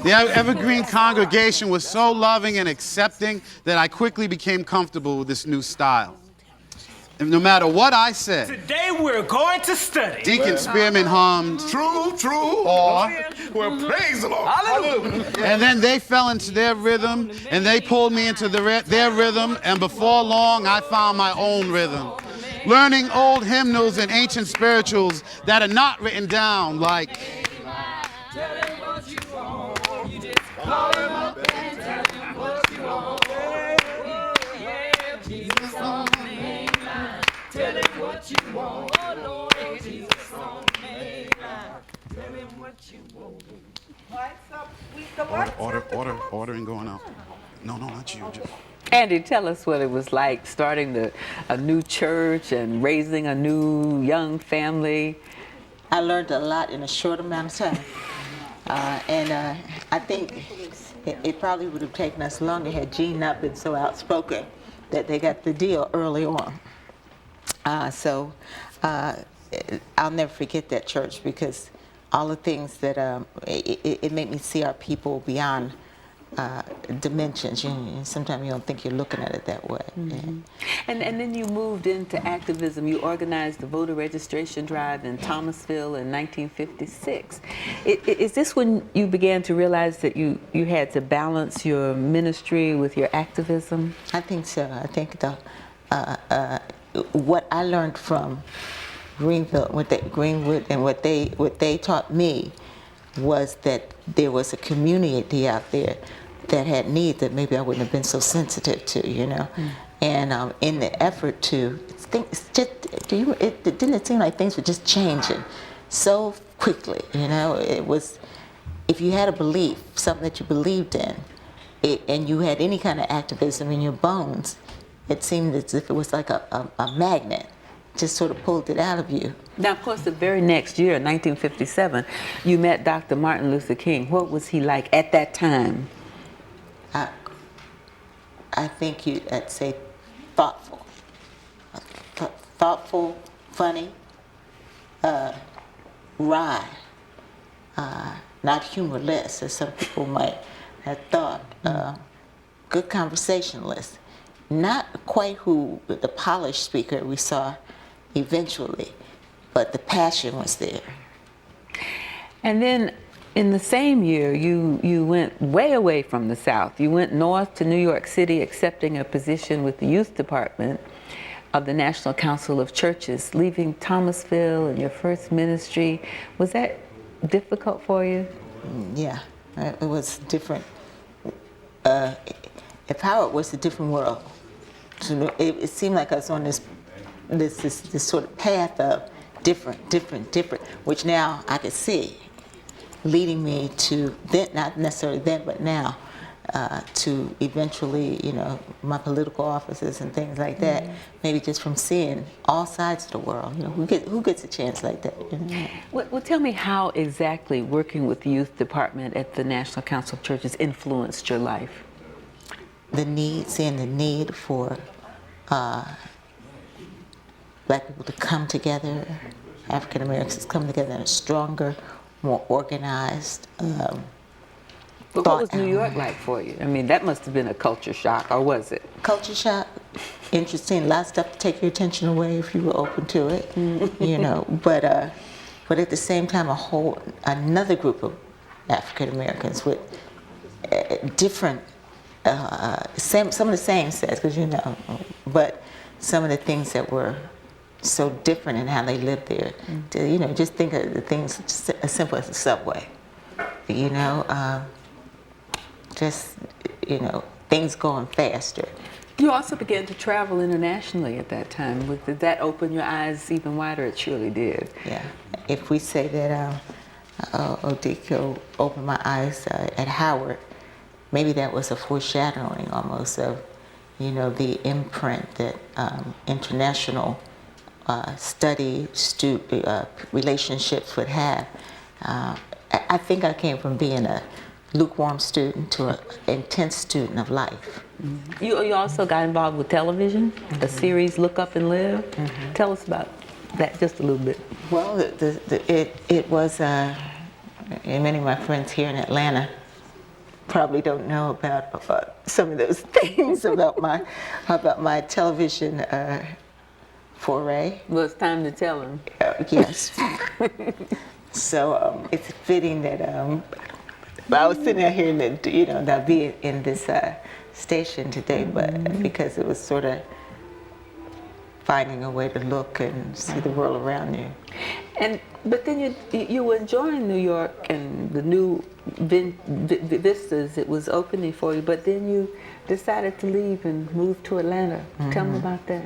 The Evergreen congregation was so loving and accepting that I quickly became comfortable with this new style. And no matter what I said, today we're going to study. Deacon Spearman hummed, true, or, well, praise the Lord. Hallelujah. And then they fell into their rhythm, and they pulled me into their rhythm, and before long, I found my own rhythm. Learning old hymnals and ancient spirituals that are not written down, like, Tell him what you want. Oh, Lord, Jesus on me. Tell him what you want. Order and going out. No, not you. Just... Andy, tell us what it was like starting a new church and raising a new young family. I learned a lot in a short amount of time. I think it probably would have taken us longer had Jean not been so outspoken that they got the deal early on. I'll never forget that church because all the things that it made me see our people beyond dimensions. Sometimes you don't think you're looking at it that way. Mm-hmm. And then you moved into activism. You organized the voter registration drive in Thomasville in 1956. Is this when you began to realize that you had to balance your ministry with your activism? I think so. I think what I learned from Greenwood and what they taught me was that there was a community out there that had needs that maybe I wouldn't have been so sensitive to, And in the effort to didn't it seem like things were just changing so quickly? It was, if you had a belief, something that you believed in, and you had any kind of activism in your bones, it seemed as if it was like a magnet, just sort of pulled it out of you. Now, of course, the very next year, 1957, you met Dr. Martin Luther King. What was he like at that time? I think I'd say thoughtful. Thoughtful, funny, wry, not humorless, as some people might have thought. Good conversationalist. Not quite who the polished speaker we saw eventually, but the passion was there. And then in the same year, you went way away from the South. You went north to New York City, accepting a position with the youth department of the National Council of Churches, leaving Thomasville and your first ministry. Was that difficult for you? Yeah, it was different. If Howard was a different world, it seemed like I was on this sort of path of different, which now I could see, leading me to then, not necessarily then, but now, to eventually, my political offices and things like that. Mm-hmm. Maybe just from seeing all sides of the world. Who gets a chance like that? Well, tell me how exactly working with the youth department at the National Council of Churches influenced your life. Seeing the need for Black people to come together, African Americans come together in a stronger, more organized. But what was New York like for you? I mean, that must have been a culture shock, or was it? Culture shock, interesting. A lot of stuff to take your attention away if you were open to it, But at the same time, another group of African Americans with different, some of the same sets, because but some of the things that were so different in how they lived there. Just think of the things just as simple as the subway. Things going faster. You also began to travel internationally at that time. Did that open your eyes even wider? It surely did. Yeah. If we say that Odiko opened my eyes at Howard, maybe that was a foreshadowing almost of, the imprint that international relationships would have. I think I came from being a lukewarm student to an intense student of life. Mm-hmm. You also got involved with television, a series, Look Up and Live. Mm-hmm. Tell us about that just a little bit. Well, it was, and many of my friends here in Atlanta probably don't know about some of those things about my television foray. Well, it's time to tell them. Yes. So it's fitting that I was sitting out here and I'd be in this station today, but because it was sort of finding a way to look and see the world around you. But then you were enjoying New York and the new vistas it was opening for you, but then you decided to leave and move to Atlanta. Mm-hmm. Tell me about that.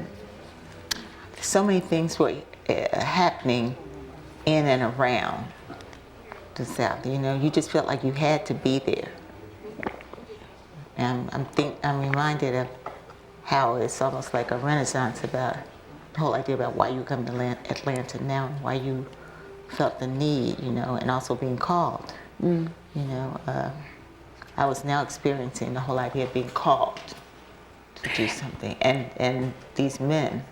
So many things were happening in and around the South. You just felt like you had to be there. And I'm reminded of how it's almost like a renaissance about the whole idea about why you come to Atlanta now and why you felt the need, and also being called. Mm. I was now experiencing the whole idea of being called to do something, and these men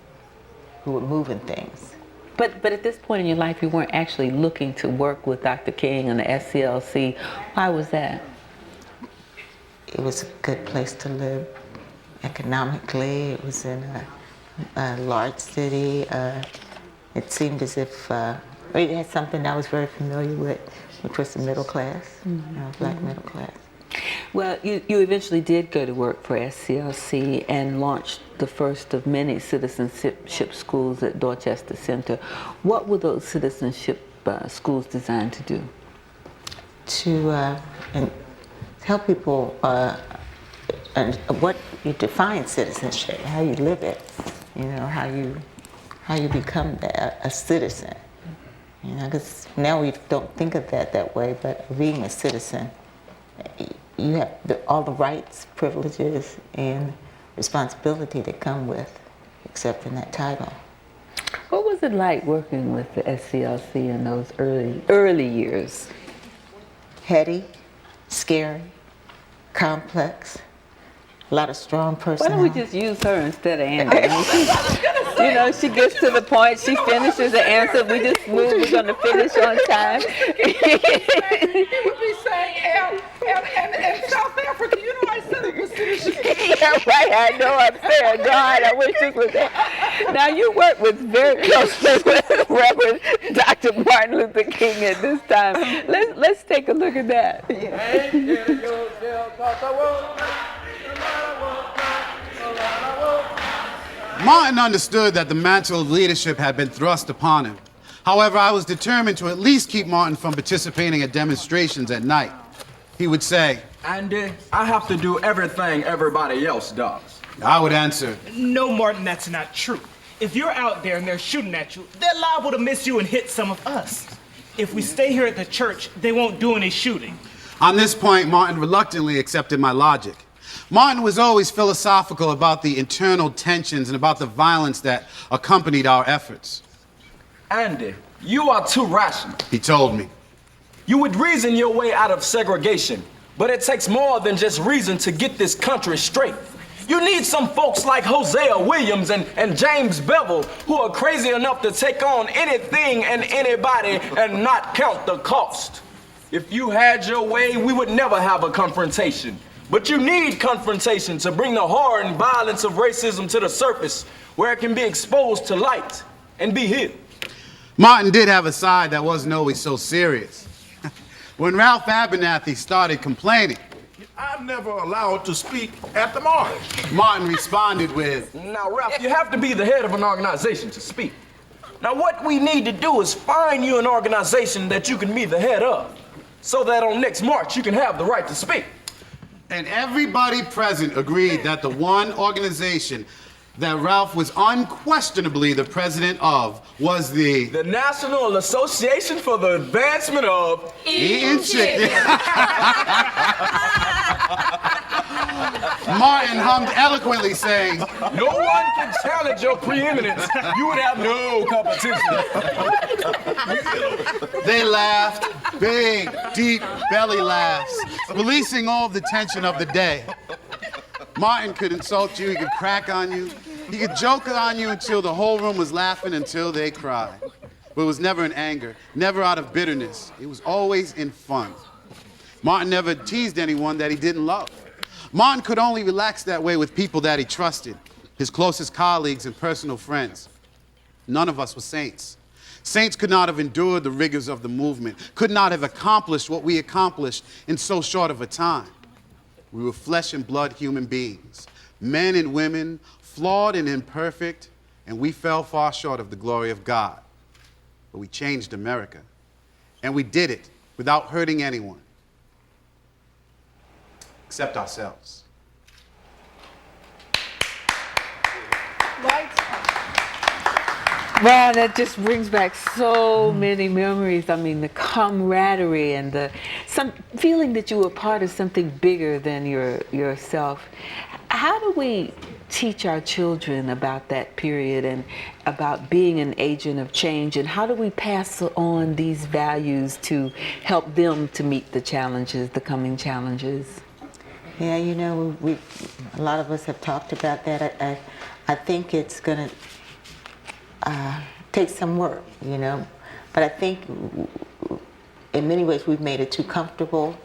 who were moving things. But at this point in your life, you weren't actually looking to work with Dr. King and the SCLC. Why was that? It was a good place to live economically. It was in a large city. It seemed as if it had something I was very familiar with, which was the middle class, Black middle class. Well, you eventually did go to work for SCLC and launched the first of many citizenship schools at Dorchester Center. What were those citizenship schools designed to do? To help people and what you define citizenship, how you live it, you know, how you become a citizen. You know, because now we don't think of that way, but being a citizen, you have all the rights, privileges, and responsibility that come with accepting that title. What was it like working with the SCLC in those early years? Heady, scary, complex, a lot of strong Why personality. don't we just use her instead of Andy? You know, she gets to the point, she finishes the answer, we just move, we're going to finish on time. He would be saying, and South Africa, you know, I said it was citizenship. Yeah, right, I know, I'm saying, God, I wish this was there. Now, you work with very closely with Reverend Dr. Martin Luther King at this time. Let's take a look at that. Martin understood that the mantle of leadership had been thrust upon him. However, I was determined to at least keep Martin from participating at demonstrations at night. He would say, Andy, I have to do everything everybody else does. I would answer, No, Martin, that's not true. If you're out there and they're shooting at you, they're liable to miss you and hit some of us. If we stay here at the church, they won't do any shooting. On this point, Martin reluctantly accepted my logic. Martin was always philosophical about the internal tensions and about the violence that accompanied our efforts. Andy, you are too rational. He told me. You would reason your way out of segregation, but it takes more than just reason to get this country straight. You need some folks like Hosea Williams and James Bevel who are crazy enough to take on anything and anybody and not count the cost. If you had your way, we would never have a confrontation. But you need confrontation to bring the horror and violence of racism to the surface where it can be exposed to light and be healed. Martin did have a side that wasn't always so serious. When Ralph Abernathy started complaining, I'm never allowed to speak at the march. Martin responded with, Now, Ralph, you have to be the head of an organization to speak. Now, what we need to do is find you an organization that you can be the head of, so that on next March you can have the right to speak. And everybody present agreed that the one organization that Ralph was unquestionably the president of was the National Association for the Advancement of Eating Chicken. Martin hummed eloquently, saying, No one can challenge your preeminence. You would have no competition. They laughed, big, deep belly laughs, releasing all the tension of the day. Martin could insult you, he could crack on you, he could joke on you until the whole room was laughing until they cried. But it was never in anger, never out of bitterness. It was always in fun. Martin never teased anyone that he didn't love. Martin could only relax that way with people that he trusted, his closest colleagues and personal friends. None of us were saints. Saints could not have endured the rigors of the movement, could not have accomplished what we accomplished in so short of a time. We were flesh and blood human beings, men and women, flawed and imperfect, and we fell far short of the glory of God. But we changed America, and we did it without hurting anyone, except ourselves. Wow, that just brings back so many memories. I mean, the camaraderie and some feeling that you were part of something bigger than yourself. How do we teach our children about that period and about being an agent of change, and how do we pass on these values to help them to meet the challenges, the coming challenges? Yeah, you know, a lot of us have talked about that. I think it's going to take some work, you know, but I think in many ways we've made it too comfortable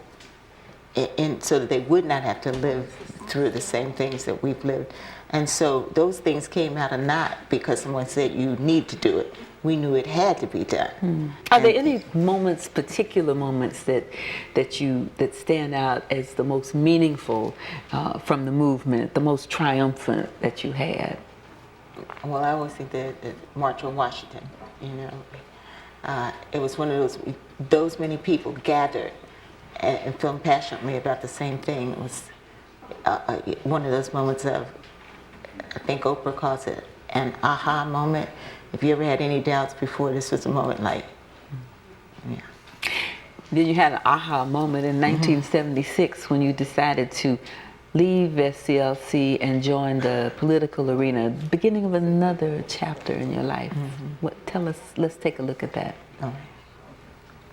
so that they would not have to live through the same things that we've lived. And so those things came out of not because someone said you need to do it. We knew it had to be done. Are there any moments, particular moments that stand out as the most meaningful from the movement, the most triumphant that you had? Well, I always think the March on Washington, you know, it was one of those many people gathered and feeling passionately about the same thing. It was one of those moments of, I think Oprah calls it an aha moment. If you ever had any doubts before, this was a moment like, yeah. Then you had an aha moment in 1976 when you decided to leave SCLC and join the political arena, beginning of another chapter in your life. Tell us, let's take a look at that.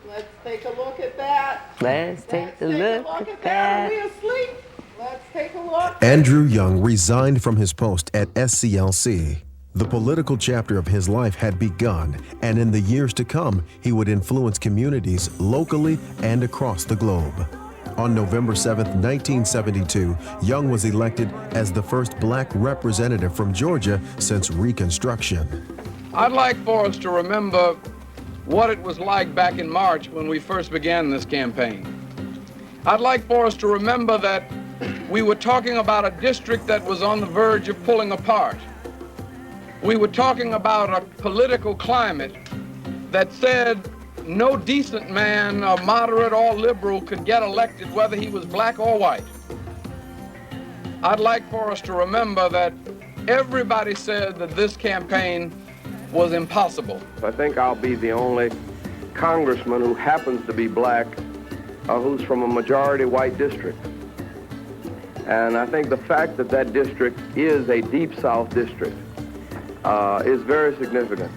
Let's take a look at that. Let's take a look at that. Are we asleep? Let's take a look. Andrew Young resigned from his post at SCLC. The political chapter of his life had begun, and in the years to come, he would influence communities locally and across the globe. On November 7, 1972, Young was elected as the first black representative from Georgia since Reconstruction. I'd like for us to remember what it was like back in March when we first began this campaign. I'd like for us to remember that we were talking about a district that was on the verge of pulling apart. We were talking about a political climate that said no decent man, moderate or liberal, could get elected whether he was black or white. I'd like for us to remember that everybody said that this campaign was impossible. I think I'll be the only congressman who happens to be black who's from a majority white district. And I think the fact that that district is a Deep South district is very significant.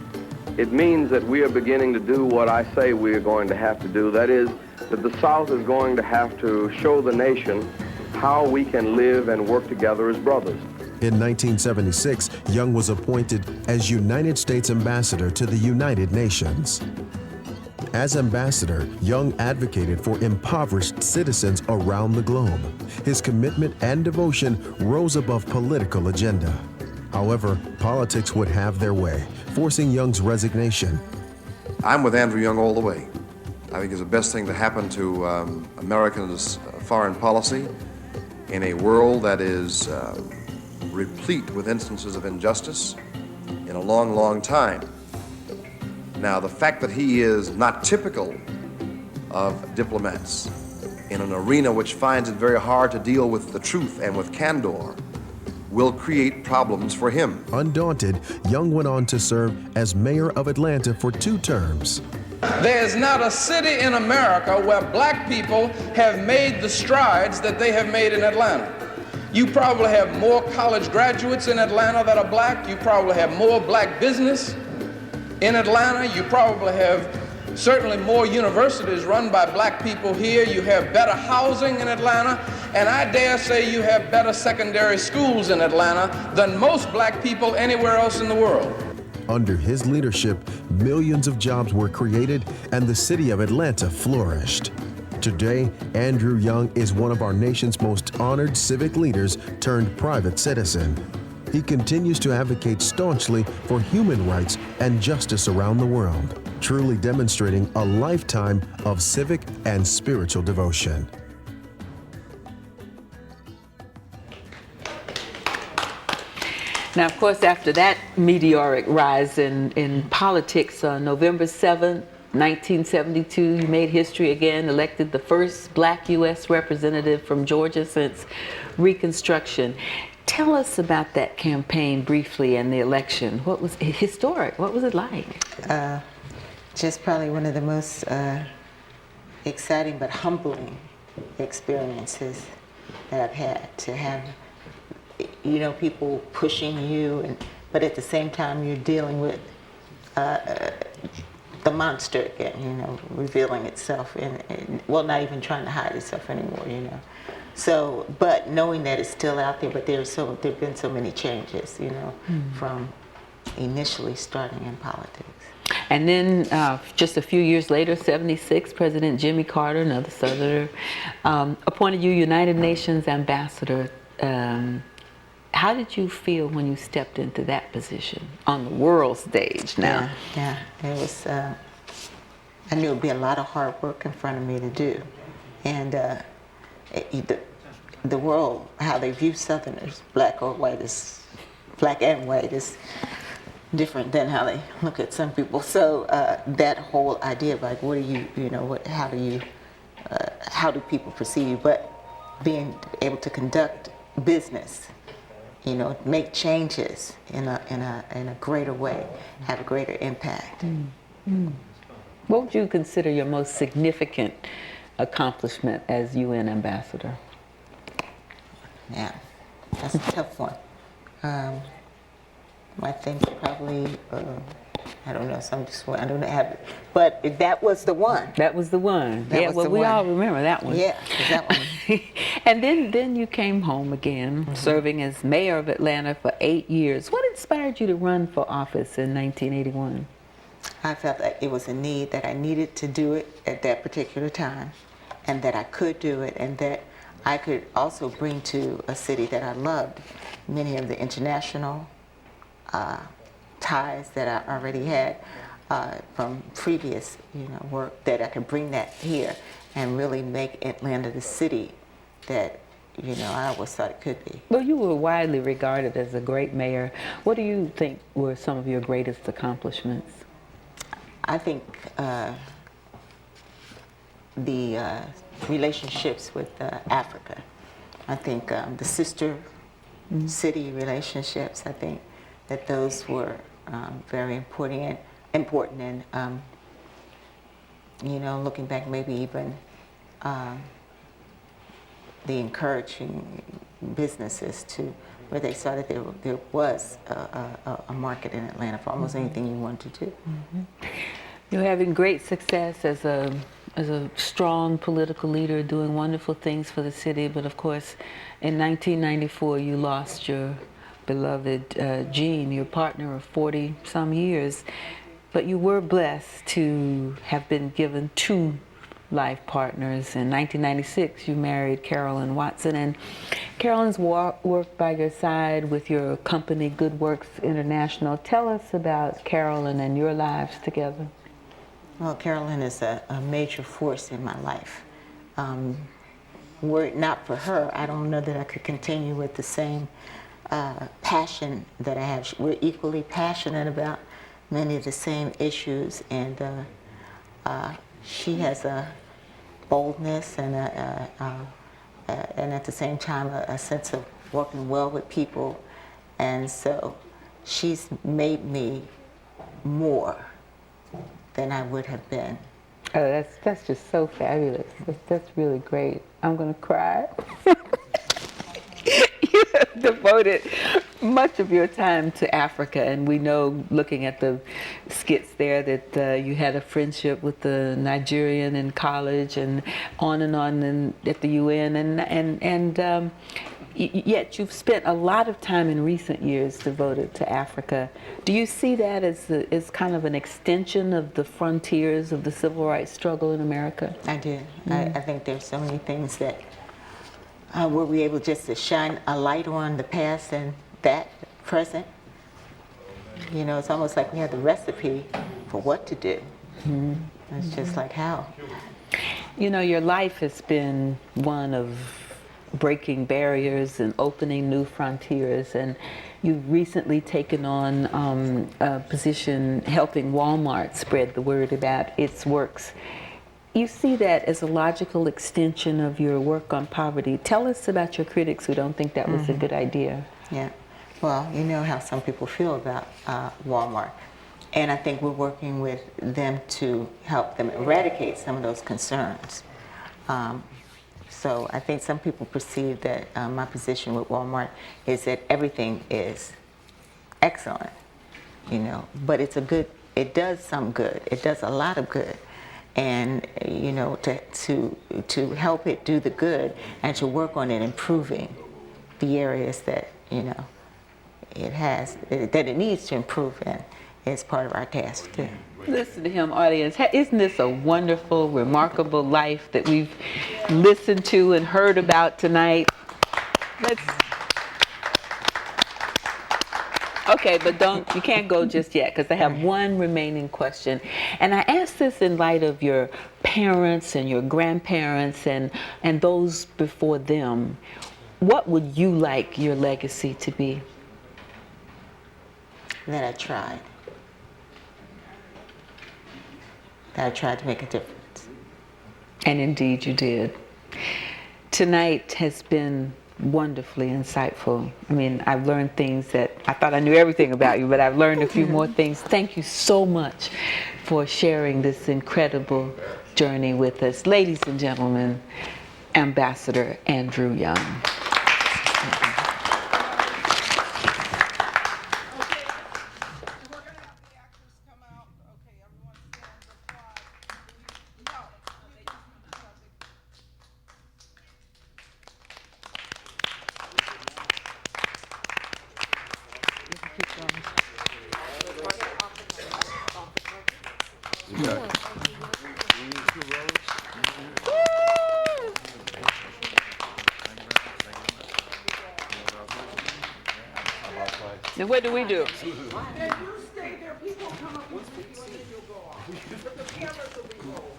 It means that we are beginning to do what I say we are going to have to do. That is, that the South is going to have to show the nation how we can live and work together as brothers. In 1976, Young was appointed as United States Ambassador to the United Nations. As ambassador, Young advocated for impoverished citizens around the globe. His commitment and devotion rose above political agenda. However, politics would have their way, forcing Young's resignation. I'm with Andrew Young all the way. I think it's the best thing that happened to Americans' foreign policy in a world that is replete with instances of injustice in a long, long time. Now, the fact that he is not typical of diplomats in an arena which finds it very hard to deal with the truth and with candor will create problems for him. Undaunted, Young went on to serve as mayor of Atlanta for 2 terms. There's not a city in America where black people have made the strides that they have made in Atlanta. You probably have more college graduates in Atlanta that are black. You probably have more black business in Atlanta. You probably have certainly more universities run by black people here. You have better housing in Atlanta. And I dare say you have better secondary schools in Atlanta than most black people anywhere else in the world. Under his leadership, millions of jobs were created and the city of Atlanta flourished. Today, Andrew Young is one of our nation's most honored civic leaders turned private citizen. He continues to advocate staunchly for human rights and justice around the world, truly demonstrating a lifetime of civic and spiritual devotion. Now, of course, after that meteoric rise in politics, on November 7th, 1972, you made history again, elected the first black U.S. representative from Georgia since Reconstruction. Tell us about that campaign briefly and the election. What was historic? What was it like? Just probably one of the most exciting but humbling experiences that I've had, to have, you know, people pushing you, but at the same time you're dealing with the monster again, you know, revealing itself, and well, not even trying to hide itself anymore, you know. So, but knowing that it's still out there, but there've been so many changes, you know, from initially starting in politics. And then just a few years later, 76, President Jimmy Carter, another Southerner, appointed you United Nations Ambassador. How did you feel when you stepped into that position on the world stage now? Yeah, it was, I knew it would be a lot of hard work in front of me to do. And the world, how they view Southerners, black or white, black and white, is different than how they look at some people. So that whole idea of like, what do you know, how do people perceive you? But being able to conduct business, make changes in a greater way, have a greater impact. What would you consider your most significant accomplishment as UN ambassador? Yeah, that's a tough one. I think probably, I don't know, I don't have it, but that was the one. That was the one. That yeah, was well, the we one. all remember that one. Yeah, that one. And then you came home again, serving as mayor of Atlanta for 8 years. What inspired you to run for office in 1981? I felt that it was a need, that I needed to do it at that particular time, and that I could do it, and that I could also bring to a city that I loved many of the international ties that I already had from previous work, that I could bring that here and really make Atlanta the city that I always thought it could be. Well, you were widely regarded as a great mayor. What do you think were some of your greatest accomplishments? I think the relationships with Africa. I think the sister city relationships, I think that those were very important and looking back, maybe even the encouraging businesses to where they saw that there was a market in Atlanta for almost anything you wanted to do. You're having great success as a strong political leader, doing wonderful things for the city, but of course in 1994 you lost your beloved Gene, your partner of 40-some years, but you were blessed to have been given 2 life partners. In 1996 you married Carolyn Watson, and Carolyn's worked by your side with your company Good Works International. Tell us about Carolyn and your lives together. Well, Carolyn is a major force in my life. Were it not for her, I don't know that I could continue with the same passion that I have. We're equally passionate about many of the same issues, and she has a boldness and at the same time a sense of working well with people, and so she's made me more than I would have been. Oh, that's just so fabulous. That's really great. I'm gonna cry. You have devoted much of your time to Africa, and we know, looking at the skits there, that you had a friendship with the Nigerian in college, and on at the UN, and yet you've spent a lot of time in recent years devoted to Africa. Do you see that as kind of an extension of the frontiers of the civil rights struggle in America? I do. I think there's so many things that were we able just to shine a light on the past and that present. It's almost like we have the recipe for what to do. It's just like how. Your life has been one of breaking barriers and opening new frontiers, and you've recently taken on a position helping Walmart spread the word about its works. You see that as a logical extension of your work on poverty. Tell us about your critics who don't think that was a good idea. Yeah, well, you know how some people feel about Walmart, and I think we're working with them to help them eradicate some of those concerns. So I think some people perceive that my position with Walmart is that everything is excellent, but it does some good. It does a lot of good. And, to help it do the good and to work on it improving the areas that, that it needs to improve in is part of our task too. Listen to him, audience. Isn't this a wonderful, remarkable life that we've listened to and heard about tonight? Okay, but you can't go just yet, because I have one remaining question. And I ask this in light of your parents and your grandparents and those before them. What would you like your legacy to be? That I tried. That I tried to make a difference. And indeed you did. Tonight has been wonderfully insightful. I mean, I've learned things that I thought I knew everything about you, but I've learned a few more things. Thank you so much for sharing this incredible journey with us. Ladies and gentlemen, Ambassador Andrew Young. Then what do we do?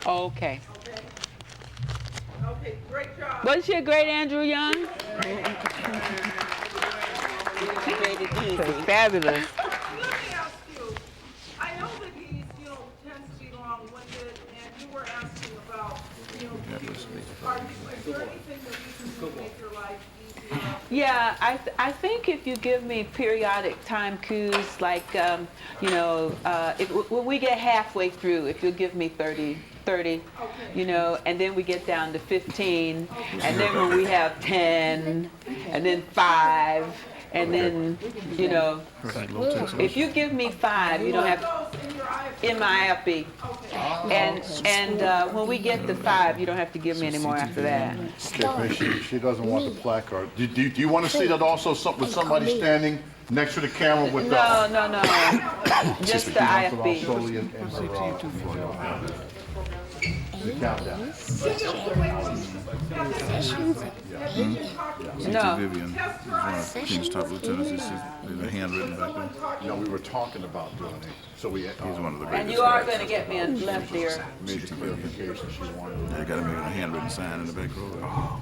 Okay. Okay, great job. Wasn't she a great Andrew Young? Fabulous. Let me ask you, I know that he, tends to be long-winded, and you were asking about, is there anything that you can do to make your life easier? Yeah, I think if you give me periodic time cues, like, when we get halfway through, if you'll give me 30, and then we get down to 15, and then when we have 10, and then 5, and then, if you give me 5, you don't have, in my IFB, and when we get to 5, you don't have to give me any more after that. She doesn't want the placard. Do you want to see that also with somebody standing next to the camera with No, just the IFB. The countdown. No. Vivian is one of the King's top lieutenants. There's a handwritten back there. No, we were talking about doing it. So he's one of the greatest. And you are going to get me a left ear. Major verification she wanted. They got to make a handwritten sign in the back row.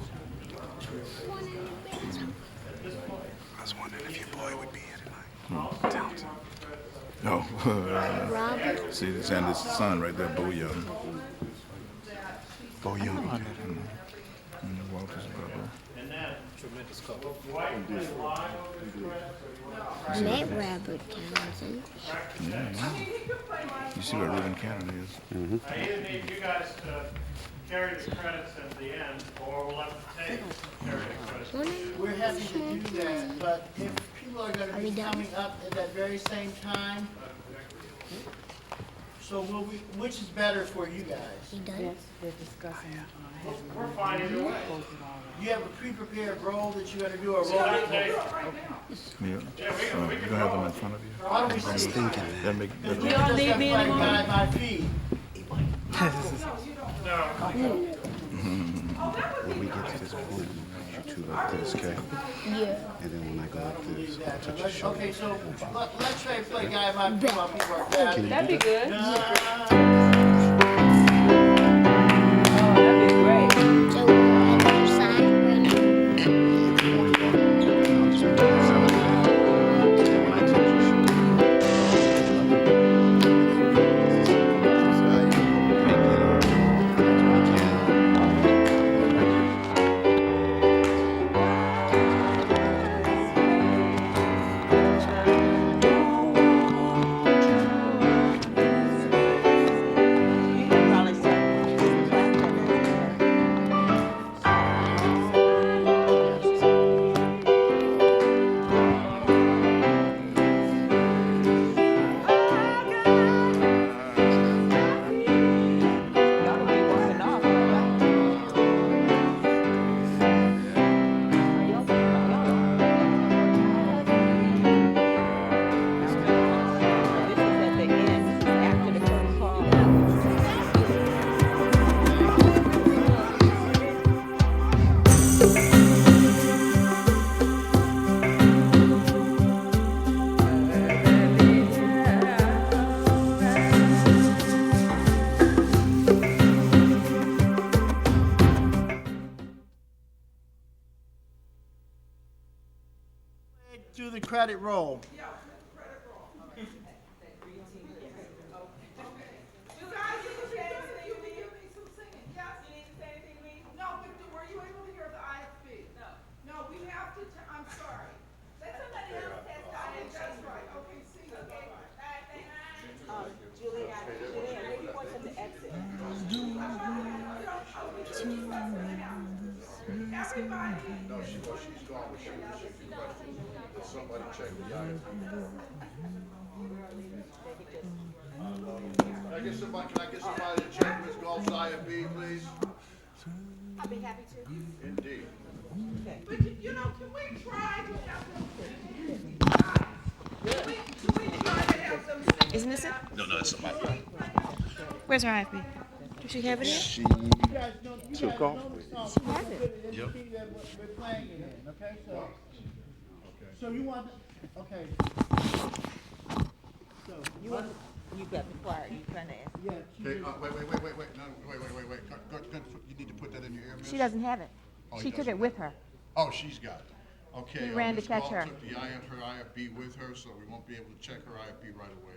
I was wondering if your boy would be here tonight. Talented. No. See, it's his son right there, Bo Young. Bo Young. Walter's brother. Tremendous couple. I met Robert Townsend. Yeah. You see what Reuben Cannon is. I either need you guys to carry the credits at the end, or we'll have to take carry the credits. We're happy to do that, but if people are going to be coming up at that very same time, so which is better for you guys? Yes, they're discussing. We're fine either way. You have a pre-prepared roll that you're going to do a roll? Yeah. You're going to have them in front of you? Why don't we just thinking that. You don't need me anymore? My feet. When we get to this point, I'm going to write you two like this, okay? Yeah. And then when I go like this, I'll touch your shoulder. Okay, so let's try to play guy my feet while people are clapping. That'd be good. That'd be great. So we'll have your sign ready. Do the credit roll. No, but were you able to hear the IFB? No. No, we No, she's gone, but she can question. Did somebody check the IFB? Can I get somebody to check Ms. Gulf's IFB, please? I'll be happy to. Indeed. But you know, can we try to have them? Can we try to have them? Isn't this it? No, that's somebody. Where's her IFB? Does she have it yet? She took off. She has it. Yep. We're playing it in, okay? So you want, okay. So You got the choir, you trying to ask? Yeah. Okay, wait. No, wait. You need to put that in your ear, miss? She doesn't have it. Oh, She he took it doesn't with her. Oh, she's got it. Okay. He ran to Ms. catch Galt her. Took her IFB with her, so we won't be able to check her IFB right away.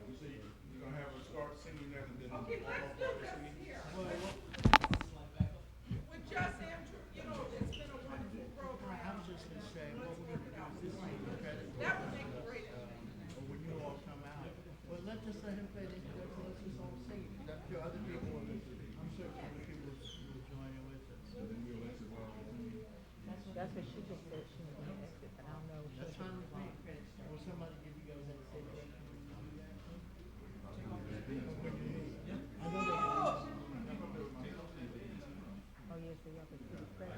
You see, you're gonna have her start singing that and then. Okay, let's do this here. With just Andrew, you know, it's been a wonderful program. I was just gonna say, what we're gonna do is this week, okay? That would make a great. Or when you all come out. Well, let's just let him play the introduction, let's just all sing it. That's your other people, I'm sure other people will join in with us. That's what she just said, she was interested, but I don't know. That's fine with me. Will somebody give you guys that same thing? I know they have. Oh, yes, they are, but pretty fresh.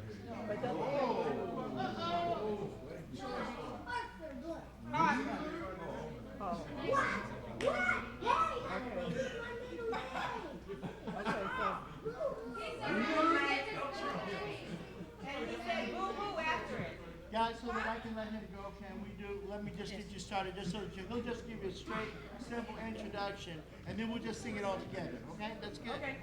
Guys, so that I can let him go, let me just get you started, just so that he'll just give you a straight, simple introduction, and then we'll just sing it all together, okay? That's good? Okay.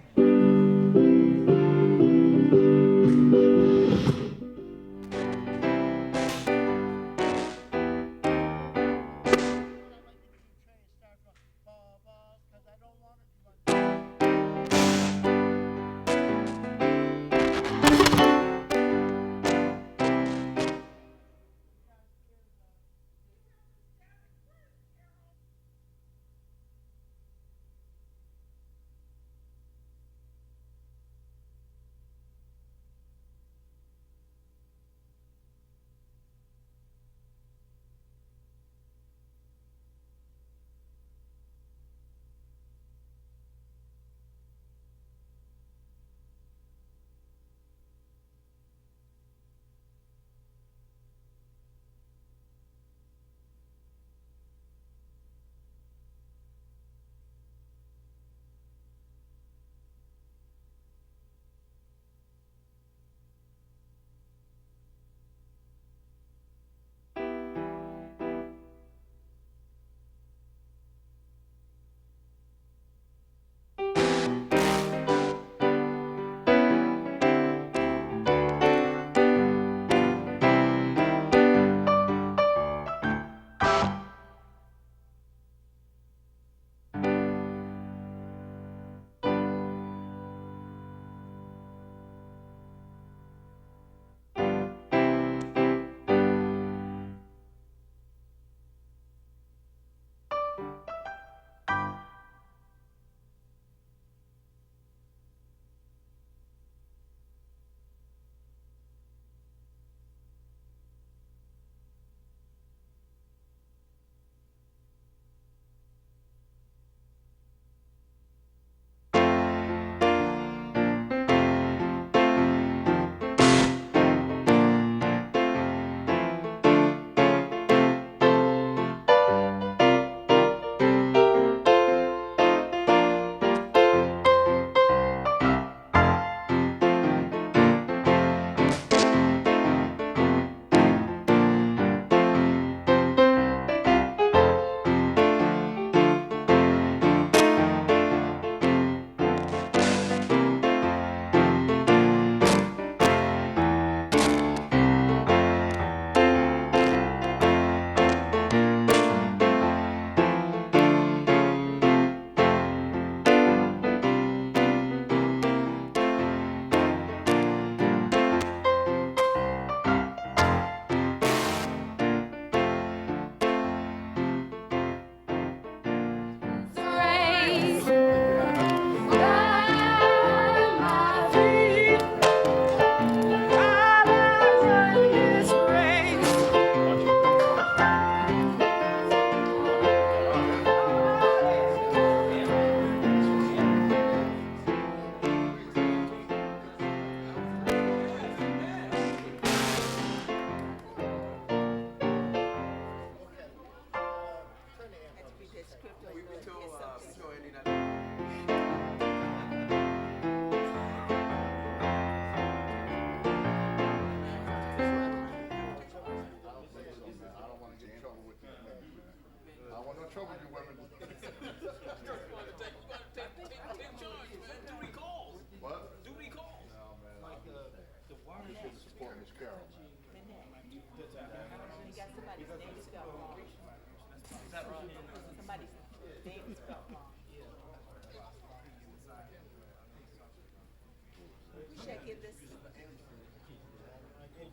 give this. Pull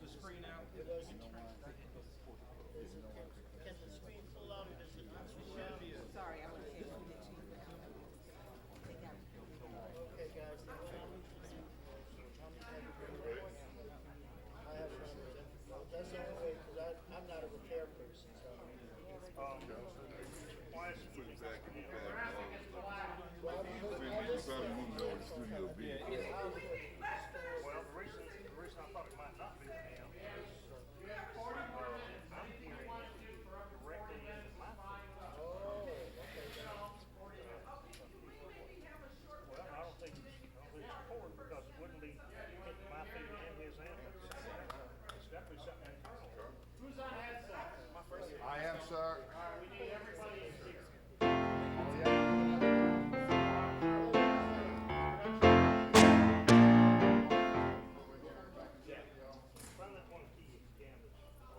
the screen out. Can the screen pull out or does it not pull out? Sorry, I wouldn't have to Okay, guys. I have some. That's the only way, because I'm not a repair person, so. Why is it back in the Well, the reason I thought it might not be him is I'm hearing him directly into my feet. Well, I don't think it's important because it wouldn't be hitting my feet and his ambulance. It's got to be something internal. Who's on headset? My first. I am, sir. All right, we need everybody in here.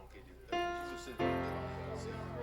Okay, dude. Just sit down.